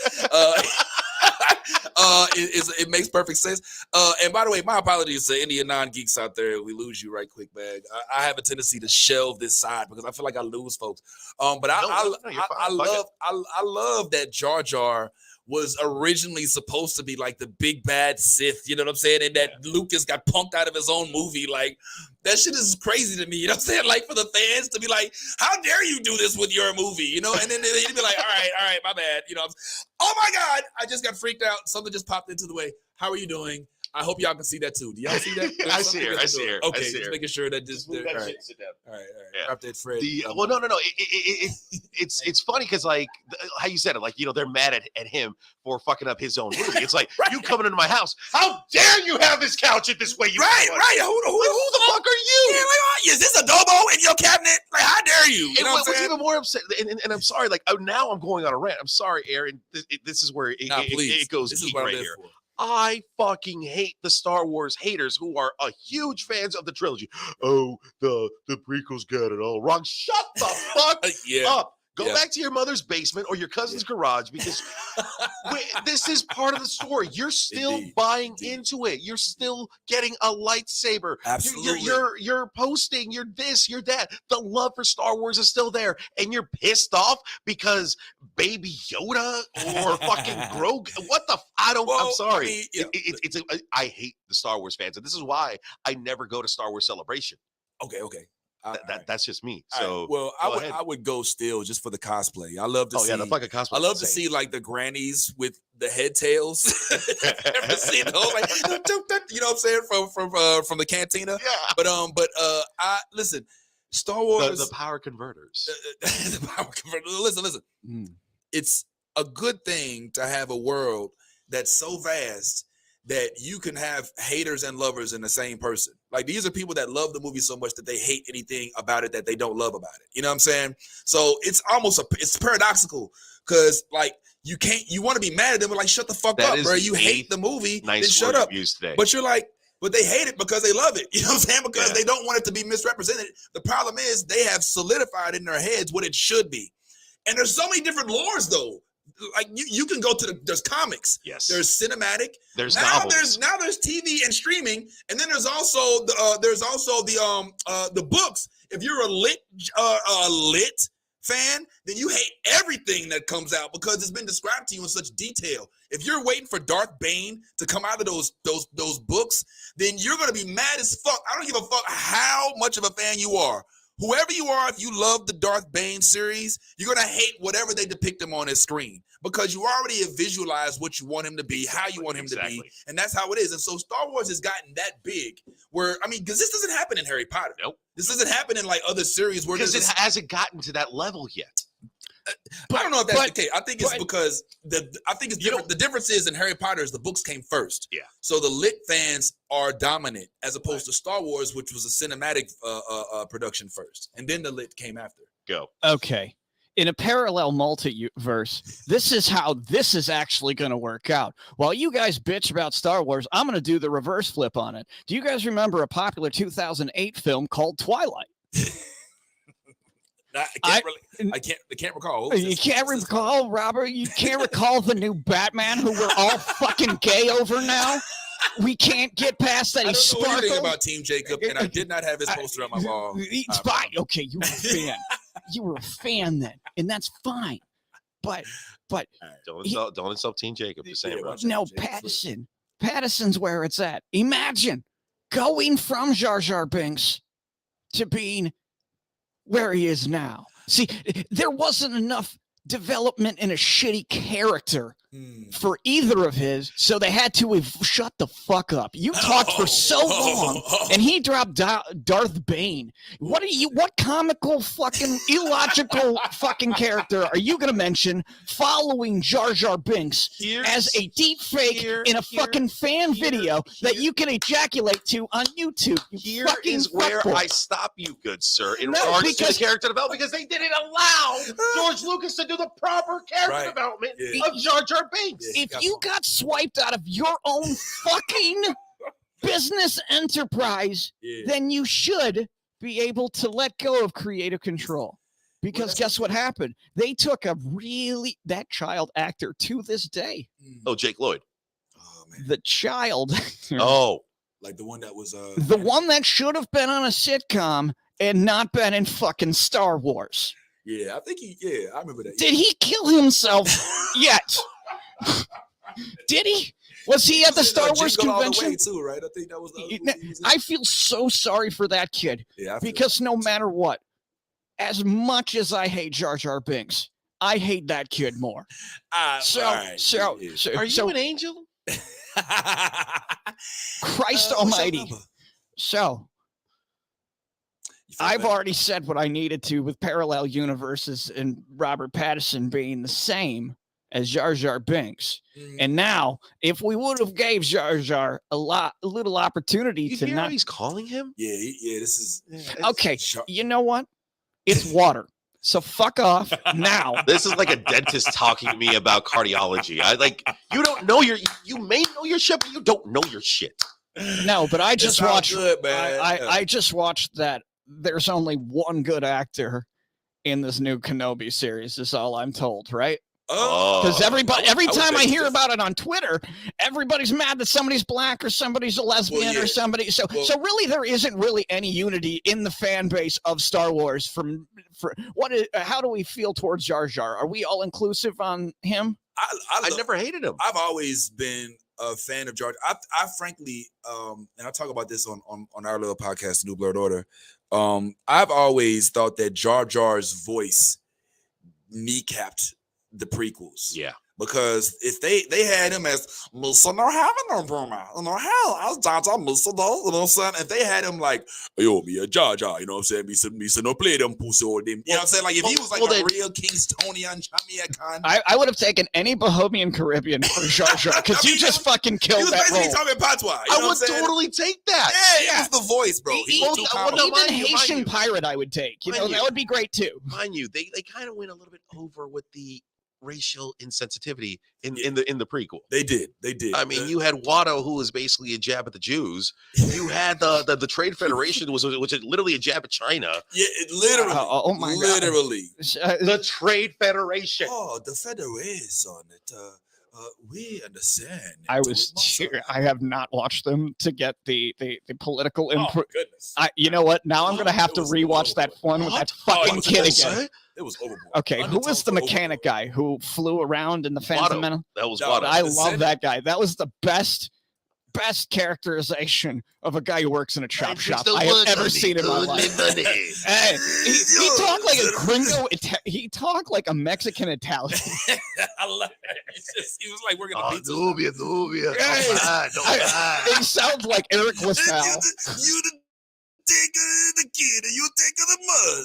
It makes perfect sense. And by the way, my apologies to any non-geeks out there. We lose you right quick, man. I have a tendency to shelve this side because I feel like I lose folks. But I love that Jar Jar was originally supposed to be like the big bad Sith, you know what I'm saying? And that Lucas got punked out of his own movie. Like, that shit is crazy to me, you know what I'm saying? Like, for the fans to be like, how dare you do this with your movie, And then they'd be like, all right, my bad, Oh my God, I just got freaked out. Something just popped into the way. How are you doing? I hope y'all can see that too. Do y'all see that? I see her. Okay, just making sure that just. All right. Sit down. All right. Drop that, Fred. Well, no. It's funny because, like, how you said it, like, they're mad at him for fucking up his own movie. It's like, you coming into my house? How dare you have this couch in this way? Right. Who the fuck are you? Yeah, like, is this adobo in your cabinet? Like, how dare you? You know what I'm saying? Even more upset, and I'm sorry. Like, now I'm going on a rant. I'm sorry, Aaron. This is where it goes. This is what right here. I fucking hate the Star Wars haters who are huge fans of the trilogy. Oh, the prequels got it all wrong. Shut the fuck up. Go back to your mother's basement or your cousin's garage because this is part of the story. You're still buying into it. You're still getting a lightsaber. Absolutely. You're posting. You're this. You're that. The love for Star Wars is still there, and you're pissed off because Baby Yoda or fucking Grogu. What the? I'm sorry. I mean, I hate the Star Wars fans, and this is why I never go to Star Wars Celebration. Okay. That's just me. So I would go still just for the cosplay. I love to see the fucking cosplay. I love to see like the grannies with the head tails. Ever seen those? Like, you know what I'm saying from the cantina? Yeah. But I listen. Star Wars, the power converters. The power converters. Listen. It's a good thing to have a world that's so vast that you can have haters and lovers in the same person. Like, these are people that love the movie so much that they hate anything about it that they don't love about it. You know what I'm saying? So it's it's paradoxical because like you want to be mad at them, but like, shut the fuck up, bro. You hate the movie, then shut up. But you're like, but they hate it because they love it. You know what I'm saying? Because they don't want it to be misrepresented. The problem is they have solidified in their heads what it should be. And there's so many different lores though. Like you can go to there's comics. Yes. There's cinematic. There's novels. There's TV and streaming, and then there's also the books. If you're a lit fan, then you hate everything that comes out because it's been described to you in such detail. If you're waiting for Darth Bane to come out of those books, then you're gonna be mad as fuck. I don't give a fuck how much of a fan you are. Whoever you are, if you love the Darth Bane series, you're going to hate whatever they depict him on his screen because you already have visualized what you want him to be, how you want him to be, and that's how it is. And so Star Wars has gotten that big where, I mean, because this doesn't happen in Harry Potter. Nope. This doesn't happen in like other series where because it hasn't gotten to that level yet. I don't know if that's the case. I think it's because different. The difference is in Harry Potter is the books came first. Yeah. So the lit fans are dominant as opposed to Star Wars, which was a cinematic production first, and then the lit came after. Go. Okay. In a parallel multiverse, this is how this is actually going to work out. While you guys bitch about Star Wars, I'm going to do the reverse flip on it. Do you guys remember a popular 2008 film called Twilight? I can't recall. You can't recall, Robert? You can't recall the new Batman who we're all fucking gay over now? We can't get past that. I don't know anything about Team Jacob, and I did not have his poster on my wall. It's fine. Okay, you were a fan. You were a fan then, and that's fine. But don't insult Team Jacob. Just saying, bro. No, Patterson's where it's at. Imagine going from Jar Jar Binks to being where he is now. See, there wasn't enough development in a shitty character for either of his, so they had to shut the fuck up. You talked for so long, and he dropped Darth Bane. What comical fucking illogical fucking character are you gonna mention following Jar Jar Binks as a deep fake in a fucking fan video that you can ejaculate to on YouTube? Here is where I stop you, good sir, in regards to the character development, because they didn't allow George Lucas to do the proper character development of Jar Jar Binks. If you got swiped out of your own fucking business enterprise, then you should be able to let go of creative control. Because guess what happened? They took that child actor to this day. Oh, Jake Lloyd. Oh, man. The child. Like the one that was the one that should have been on a sitcom and not been in fucking Star Wars. Yeah, I think I remember that. Did he kill himself yet? Did he? Was he at the Star Wars convention too? Right? I think that was. I feel so sorry for that kid. Yeah, because no matter what, as much as I hate Jar Jar Binks, I hate that kid more. Are you an angel? Christ Almighty! So. I've already said what I needed to with parallel universes and Robert Pattinson being the same as Jar Jar Binks. And now, if we would have gave Jar Jar a little opportunity to not... how he's calling him? Yeah, this is... Okay, you know what? It's water. So fuck off now. This is like a dentist talking to me about cardiology. You don't know you may know your shit, but you don't know your shit. No, but I just watched... Good, man. I just watched that. There's only one good actor in this new Kenobi series. Is all I'm told, right? Oh, Because every would time I say hear this. about it on Twitter, everybody's mad that somebody's black or somebody's a lesbian yeah. or somebody. So really, there isn't really any unity in the fan base of Star Wars. How do we feel towards Jar Jar? Are we all inclusive on him? I never hated him. I've always been a fan of Jar. I frankly, and I talk about this on our little podcast, the New Blerd Order. I've always thought that Jar Jar's voice kneecapped the prequels. Yeah. Because if they had him as Mr. No having no Bruma, no hell, I was Jar Jar Mr. No, you know what I'm saying? If they had him like, yo, me a Jar Jar, you know what I'm saying? Me no play them pussy or them. You know what I'm saying? Like if he was like a real Kingstonian Jamaican. I would have taken any Bohemian Caribbean for Jar Jar because you just fucking killed that role. He was basically talking patois. I would totally take that. Yeah, it was the voice, bro. Even Haitian pirate I would take. You know, that would be great too. Mind you, they kind of went a little bit over with the racial insensitivity in the prequel. They did. I mean, you had Watto, who was basically a jab at the Jews. You had the Trade Federation, which is literally a jab at China. Yeah, it literally. Oh my God. Literally. The Trade Federation. Oh, the Federation. We understand. I have not watched them to get the political input. Oh, goodness. You know what? Now I'm gonna have to rewatch that one with that fucking kid again. It was overboard. Okay, who was the mechanic guy who flew around in the Phantom Menace? That was Watto. I love that guy. That was the best characterization of a guy who works in a chop shop I have ever seen in my life. Hey, he talked like a gringo. He talked like a Mexican Italian. I love it. He was like working on pizza. Nubia. It sounds like Eric LaSalle. You take the kid and you take the mother.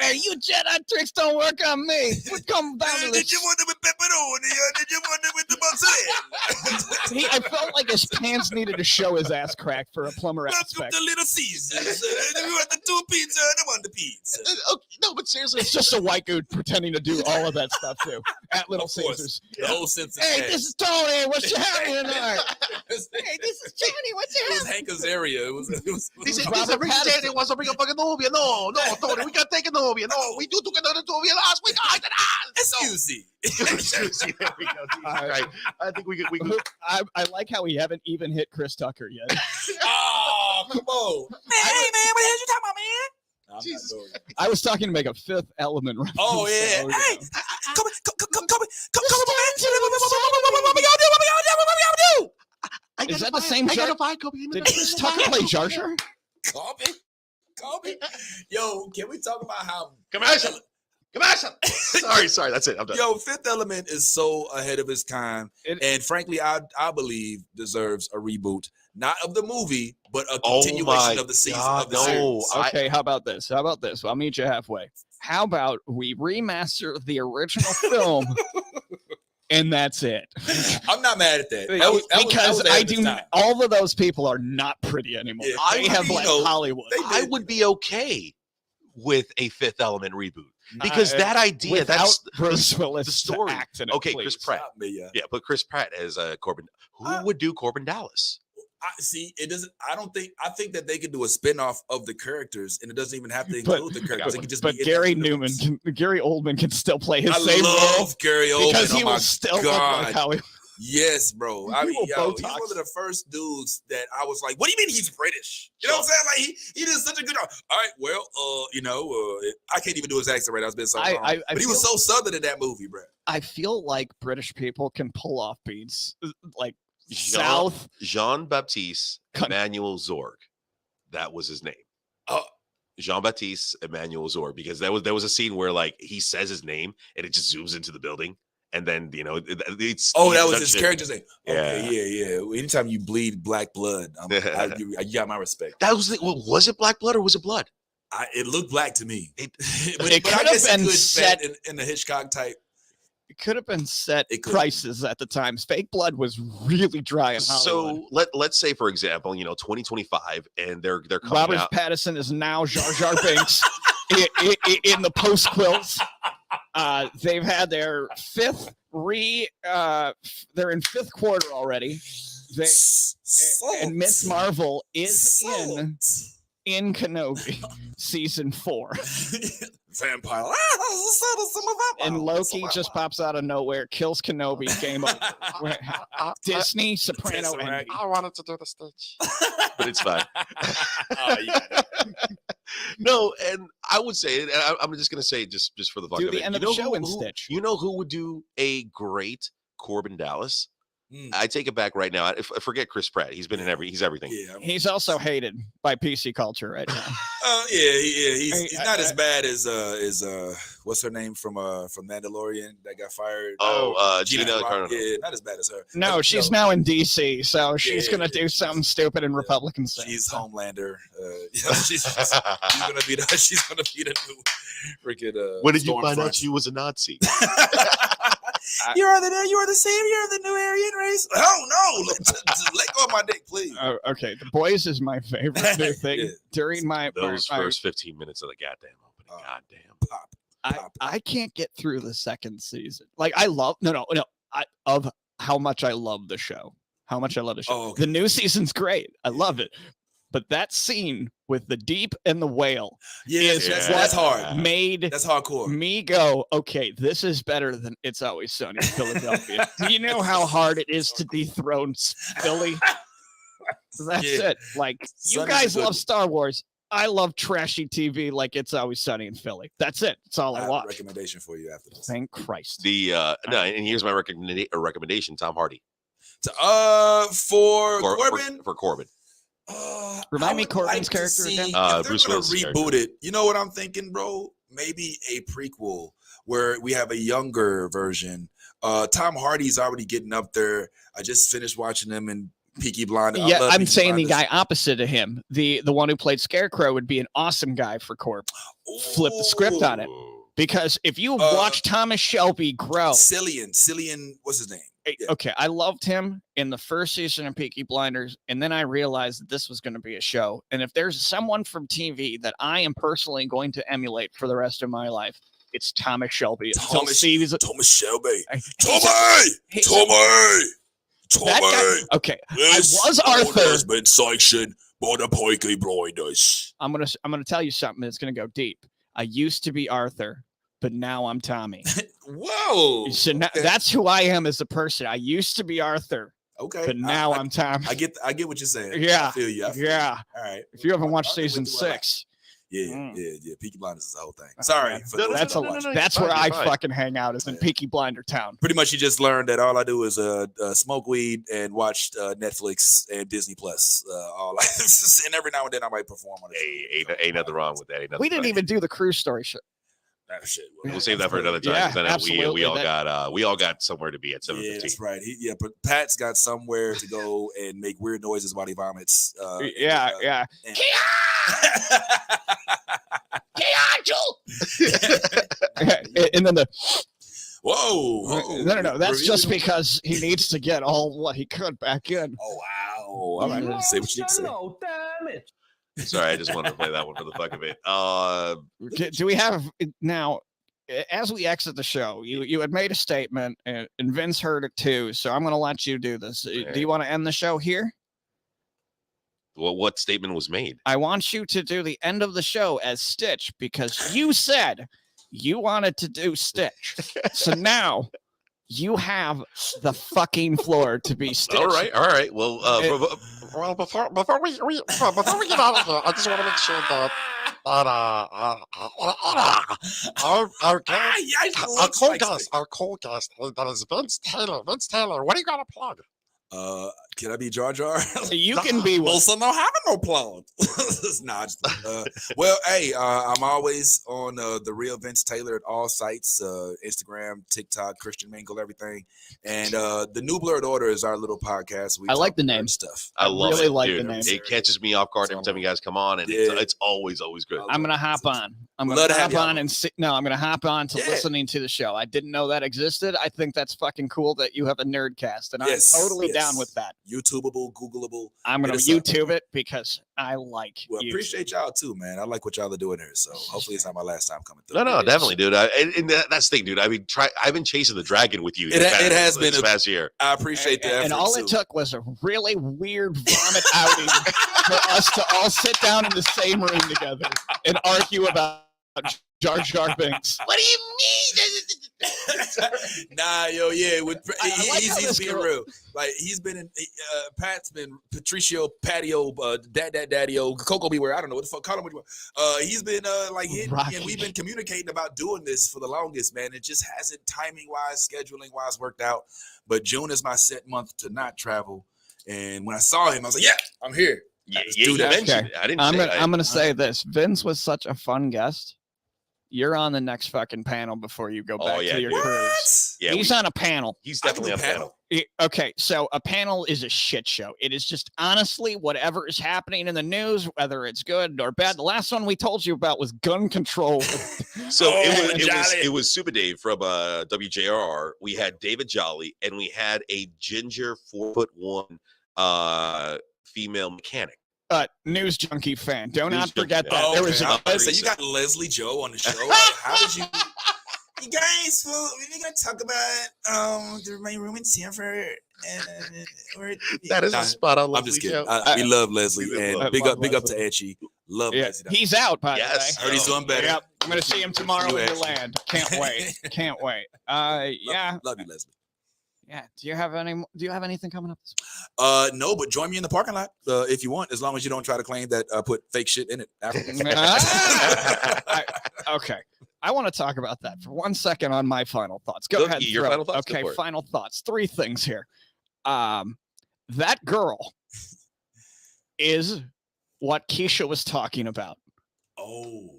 Hey, you Jedi tricks don't work on me. What come down to Did this? you want it with pepperoni or did you want it with the mozzarella? I felt like his pants needed to show his ass crack for a plumber Welcome aspect. to Little Caesars. You want the 2 pizza and the 1 pizza. Okay, no, but seriously, It's just a white dude pretending to do all of that stuff too at Little Of course. Caesars. The whole sense of Hey, cash. this is Tony. What's your happening tonight? Hey, this is Johnny. What's your It was happening? Hank Azaria. It was Robert Pattinson. wants to bring a fucking Nubia. No, Tony, we got to take a Nubia. No, we took another Nubia last week. Excuse me. There we go. Right. I think we could. I like how we haven't even hit Chris Tucker yet. Oh, come on. Man, hey, man, what the hell you talking about, man? Jesus. I was talking to make a Fifth Element reference. Oh, yeah. So, Hey, come on, man. Is that the same Jar? Did Chris Tucker play Jar Jar? Call me. Yo, can we talk about how Commercial. Sorry. That's it. I'm done. Yo, Fifth Element is so ahead of its time, and frankly, I believe deserves a reboot, not of the movie, but a continuation of the season of the series. Okay, how about this? I'll meet you halfway. How about we remaster the original film, and that's it? I'm not mad at that. Because I do. All of those people are not pretty anymore. Yeah, they have like Hollywood. I would be okay with a Fifth Element reboot. Because that idea, that's Bruce Willis the story. Okay, Chris Pratt. Yeah, but Chris Pratt as Corbin. Who would do Corbin Dallas? See, it doesn't. I think that they could do a spinoff of the characters, and it doesn't even have to include the characters. It could just be Gary Oldman can still play his same role. I love Gary Oldman because he will still look like how he. Yes, bro. I mean, he's one of the first dudes that I was like, what do you mean he's British? You know what I'm saying? Like he did such a good job. All right, well, I can't even do his accent right now. It's been so long. But he was so southern in that movie, bro. I feel like British people can pull off beats like South. Jean-Baptiste Emmanuel Zorg. That was his name. Jean-Baptiste Emmanuel Zorg, because there was a scene where like he says his name and it just zooms into the building. And then, it's... Oh, that was his character's name. Okay, yeah. Anytime you bleed black blood, you got my respect. That was was it black blood or was it blood? It looked black to me. It could have been set in the Hitchcock type. It could have been set prices at the time. Fake blood was really dry in Hollywood. So let's say, for example, 2025, and they're coming Robert out. Pattinson is now Jar Jar Binks in the post quills. They've had their they're in fifth quarter already. And Miss Marvel is in Kenobi, season 4. Vampire. And Loki just pops out of nowhere, kills Kenobi, game over. Disney, Soprano, Tesseract. ending. I wanted to do the Stitch. But it's fine. Oh, yeah. No, and I would say, and I'm just going to say, just for the fuck Do of the it, end of the show in Stitch. You know who would do a great Corbin Dallas? Mm. I take it back right now. I forget Chris Pratt. He's been in he's everything. Yeah. He's also hated by PC culture right now. He's not as bad as what's her name from Mandalorian that got fired? Gina Carano. Yeah, not as bad as her. No, she's now in DC, so she's gonna do something stupid and Republican stuff. She's Homelander. She's gonna be the new freaking. When did you find out she was a Nazi? You are the savior of the new Aryan race. Oh no! Let go of my dick, please. Okay, The Boys is my favorite new thing. Yeah. During those first 15 minutes of the goddamn opening. Goddamn. Pop. I can't get through the second season. Like I love of how much I love the show. How much I love the show. Oh, okay. The new season's great. I love it. But that scene with the Deep and the whale that's hard. Made That's hardcore. me go, okay, this is better than It's Always Sunny in Philadelphia. Do you know how hard it is to dethrone Philly? That's it. Like, you Sunny's guys a good love one. Star Wars. I love trashy TV like It's Always Sunny in Philly. That's it. That's all I I have a watch. recommendation for you after this. Thank Christ. And here's my recommendation: Tom Hardy For Corbin. For Corbin. Remind I me would Corbin's to character see, again? If they're Bruce gonna Willis's reboot it, you know what I'm thinking, bro? Maybe a prequel where we have a younger version. Tom Hardy's already getting up there. I just finished watching him in Peaky Blinders. Yeah, I'm saying the guy opposite of him, the one who played Scarecrow, would be an awesome guy for Corbin. Flip the script on it. Because if you watch Thomas Shelby grow, Cillian, what's his name? Yeah. Okay, I loved him in the first season of Peaky Blinders, and then I realized that this was going to be a show. And if there's someone from TV that I am personally going to emulate for the rest of my life, it's Thomas Shelby. Thomas Shelby. Okay, This I was Arthur. has been sanctioned by the Peaky Blinders. I'm gonna tell you something that's gonna go deep. I used to be Arthur, but now I'm Tommy. Whoa! So now, that's who I am as a person. I used to be Arthur, Okay, but now I'm Tommy. I get what you're saying. Yeah, I feel you. yeah. All right. If you haven't watched Arthur went season through a lot. 6, Yeah. Peaky Blinders is the whole thing. Sorry. that's a lot. That's where I fucking hang out, is in Yeah. Peaky Blinder Town. Pretty much, you just learned that all I do is smoke weed and watch Netflix and Disney Plus. And every now and then I might perform on it. Hey, ain't nothing wrong with that. We didn't even do the cruise story show. Shit. We'll save that for another time. Yeah, 'Cause I know absolutely. we all got somewhere to be at 7:15. Yeah, that's right. But Pat's got somewhere to go and make weird noises while he vomits. Yeah. And- And then Whoa. no. That's just Review? because he needs to get all what he could back in. Oh, wow. All right. Say what you need to say. Damn it. Sorry, I just wanted to play that one for the fuck of it. Do we have now? As we exit the show, you had made a statement, and Vince heard it too. So I'm going to let you do this. Do you want to end the show here? Well, what statement was made? I want you to do the end of the show as Stitch, because you said you wanted to do Stitch. So now you have the fucking floor to be Stitch. All right. Well, Well, before we get out of here, I just want to make sure that our co-guest, that is Vince Taylor. Vince Taylor, what do you got to plug? Can I be Jar Jar? You can be one. Also, no having no plug. Nah, well, hey, I'm always on the real Vince Taylor at all sites: Instagram, TikTok, Christian Mingle, everything. And the new Blerd Order is our little podcast. We I like talk the nerd name. stuff. I love really it, like dude. the name. It catches me off guard every time you guys come on, and Yeah. it's always good. I'm going to hop on. I'm Love gonna to have hop y'all. on and see. No, I'm gonna hop on to Yeah. listening to the show. I didn't know that existed. I think that's fucking cool that you have a nerdcast, and Yes, I'm totally yes. down with that. YouTubeable, Googleable. I'm gonna Hit us up. YouTube it because I like. Well, YouTube. appreciate y'all too, man. I like what y'all are doing here. So hopefully it's not my last time coming through. No, definitely, dude. And that's the thing, dude. I mean, I've been chasing the dragon with you. It has been this past year. I appreciate the effort. And all too. it took was a really weird vomit outing for us to all sit down in the same room together and argue about Jar Jar Binks. What do you mean? Nah, yo, yeah. With I like how he's this being girl- real. Like he's been in. Pat's been Patricio Patio, Daddy-O, Coco Beware. I don't know what the fuck. Call him what you want. He's been like hitting, Rocky. and we've been communicating about doing this for the longest, man. It just hasn't timing wise, scheduling wise worked out. But June is my set month to not travel. And when I saw him, I was like, yeah, I'm here. Yeah, Let's yeah, do you that. mentioned Okay. it. I didn't I'm say gonna it. I'm gonna say this. Vince was such a fun guest. You're on the next fucking panel before you go back yeah, to your dude. cruise. Yeah, He's on a panel. he's I can definitely do on panel. Okay, so a panel is a shit show. It is just honestly whatever is happening in the news, whether it's good or bad. The last one we told you about was gun control. So Oh, it was Jolly. Super Dave from WJRR. We had David Jolly, and we had a ginger 4'1" female mechanic. News junkie fan. Do News not junkie forget fan. that. Oh, There okay. was I a was about to say, reason. you got Leslie Joe on the show. Like, how did you? You guys, well, we're gonna talk about the main room in Sanford, and That is Nah, a spot on. I'm just kidding. Joe. We love Leslie, and I big love up to Leslie. Etchy. Love Yeah, Leslie. he's out, by Yes. the I heard he's doing better. Yep, I'm gonna see him tomorrow You in actually- Land. Can't wait. Can't wait. Yeah, Love you, Leslie. yeah. Do you have anything coming up? No, but join me in the parking lot if you want, as long as you don't try to claim that I put fake shit in it. Okay. I want to talk about that for 1 second on my final thoughts. Go ahead. Your Throw. final thoughts? Go Okay, for it. final thoughts. 3 things here. That girl is what Keisha was talking about. Oh,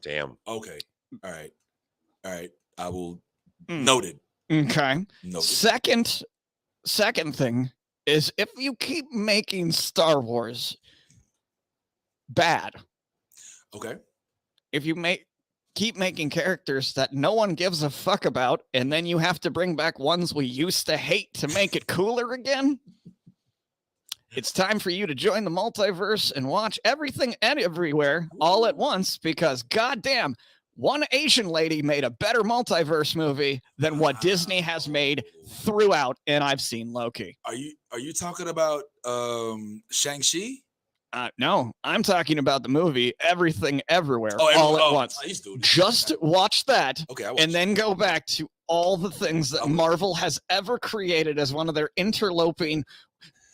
Damn. okay. All right. I will. Mm. Noted. Okay. Noted. Second thing is if you keep making Star Wars bad, Okay. if you keep making characters that no one gives a fuck about, and then you have to bring back ones we used to hate to make it cooler again, it's time for you to join the multiverse and watch everything and everywhere all at once, because goddamn, one Asian lady made a better multiverse movie than what Disney has made throughout, and I've seen Loki. Are you talking about Shang-Chi? No, I'm talking about the movie Everything Everywhere Oh, all at once. I used to do this. Just watch that Okay. I and then go back to all the things that Marvel has ever created as one of their interloping.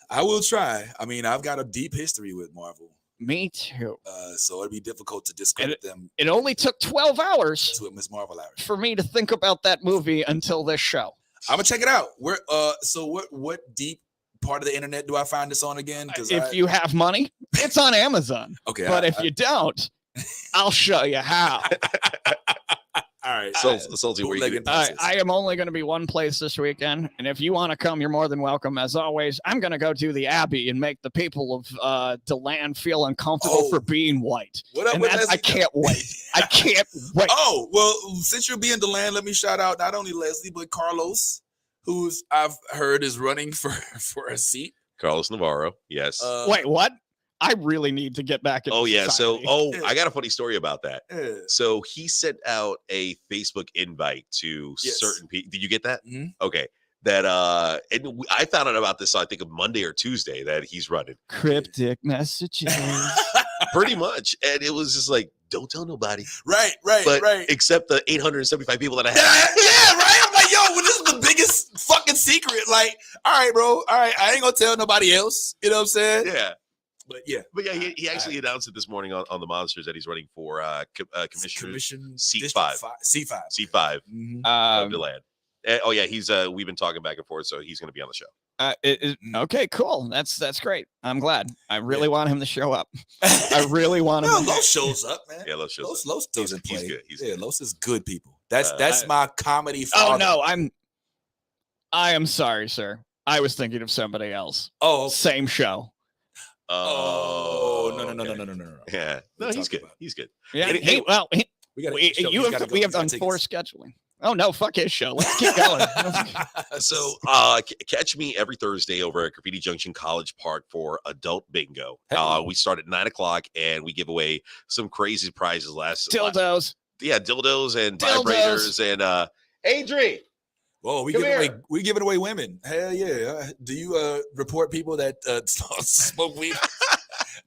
I will try. I mean, I've got a deep history with Marvel, Me too. so it'd be difficult to discredit them It only took 12 hours to Miss Marvel hours. for me to think about that movie until this show. I'm gonna check it out. Where? So what deep part of the internet do I find this on again? Because If you have money, it's on Amazon. okay, But if you don't, I'll show you how. all right, Salty, where you bootlegging I process. am only going to be one place this weekend, and if you want to come, you're more than welcome. As always, I'm going to go to the Abbey and make the people of DeLand feel uncomfortable Oh. for being white. What up And with I Leslie? can't wait. I can't wait. Oh, well, since you're being DeLand, let me shout out not only Leslie, but Carlos, who's I've heard is running for a seat. Carlos Navarro. Yes. Wait, what? I really need to get back in Oh yeah. So society. I got a funny story about that. Yeah. So he sent out a Facebook invite to Yes. certain people. Did you get that? Mhm. Okay. That and I found out about this. I think of Monday or Tuesday that he's running. Cryptic messages. Pretty much, and it was just like, don't tell nobody, Right, but right. except the 875 people that I Yeah, have. yeah, right. I'm like, yo, well, this is the biggest fucking secret. Like, all right, bro. All right, I ain't gonna tell nobody else. You know what I'm saying? Yeah. But yeah, But yeah, he actually announced it this morning on the Monsters that he's running for commissioner Commission C5. District C5. C5 Mhm. of DeLand. Oh yeah, he's we've been talking back and forth, so he's going to be on the show. Okay, cool. That's great. I'm glad. I really want him to show up. I really want him. Well, to Los shows up, man. Yeah, Los shows up. Los doesn't He's play. good. He's yeah, good. Los is good people. That's I- my comedy. Oh Father. no, I am sorry, sir. I was thinking of somebody else. Oh, okay. Same show. Oh, no. okay. Yeah, no, We'll he's talk good. about it. He's good. Yeah. Hey, Well, We got we have done 4 scheduling. Oh no, fuck his show. Let's keep going. So catch me every Thursday over at Graffiti Junction College Park for Adult Bingo. We start at 9:00 and we give away some crazy prizes. Dildos. Dildos and vibrators and Adri. Whoa, we giving away women. Hell yeah. Do you report people that smoke weed?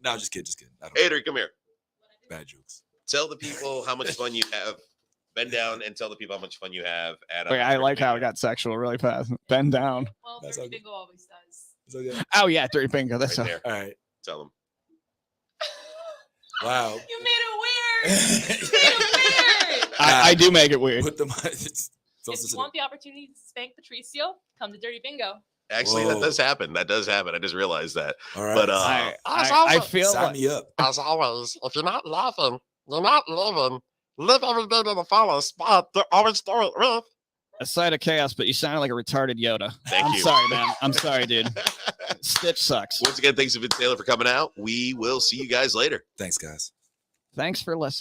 No, just kidding. Adri, come here. Bad jokes. Tell the people how much fun you have. Bend down and tell the people how much fun you have at Wait, I like how it got sexual really fast. Bend down. Well, Dirty Bingo always does. Okay. Oh yeah, Dirty Bingo. That's right there. All right. Tell them. Wow. You made it weird. I do make it weird. Put them. If you want the opportunity to spank Patricio, come to Dirty Bingo. Actually, that does happen. I just realized that. All right. But I feel sign like, me up. As always, if you're not laughing, you're not living. Live every day to the fullest, spot. Always do it with a side of chaos, but you sounded like a retarded Yoda. Thank I'm you. sorry, man. I'm sorry, dude. Stitch sucks. Once again, thanks to Vince Taylor for coming out. We will see you guys later. Thanks, guys. Thanks for listening.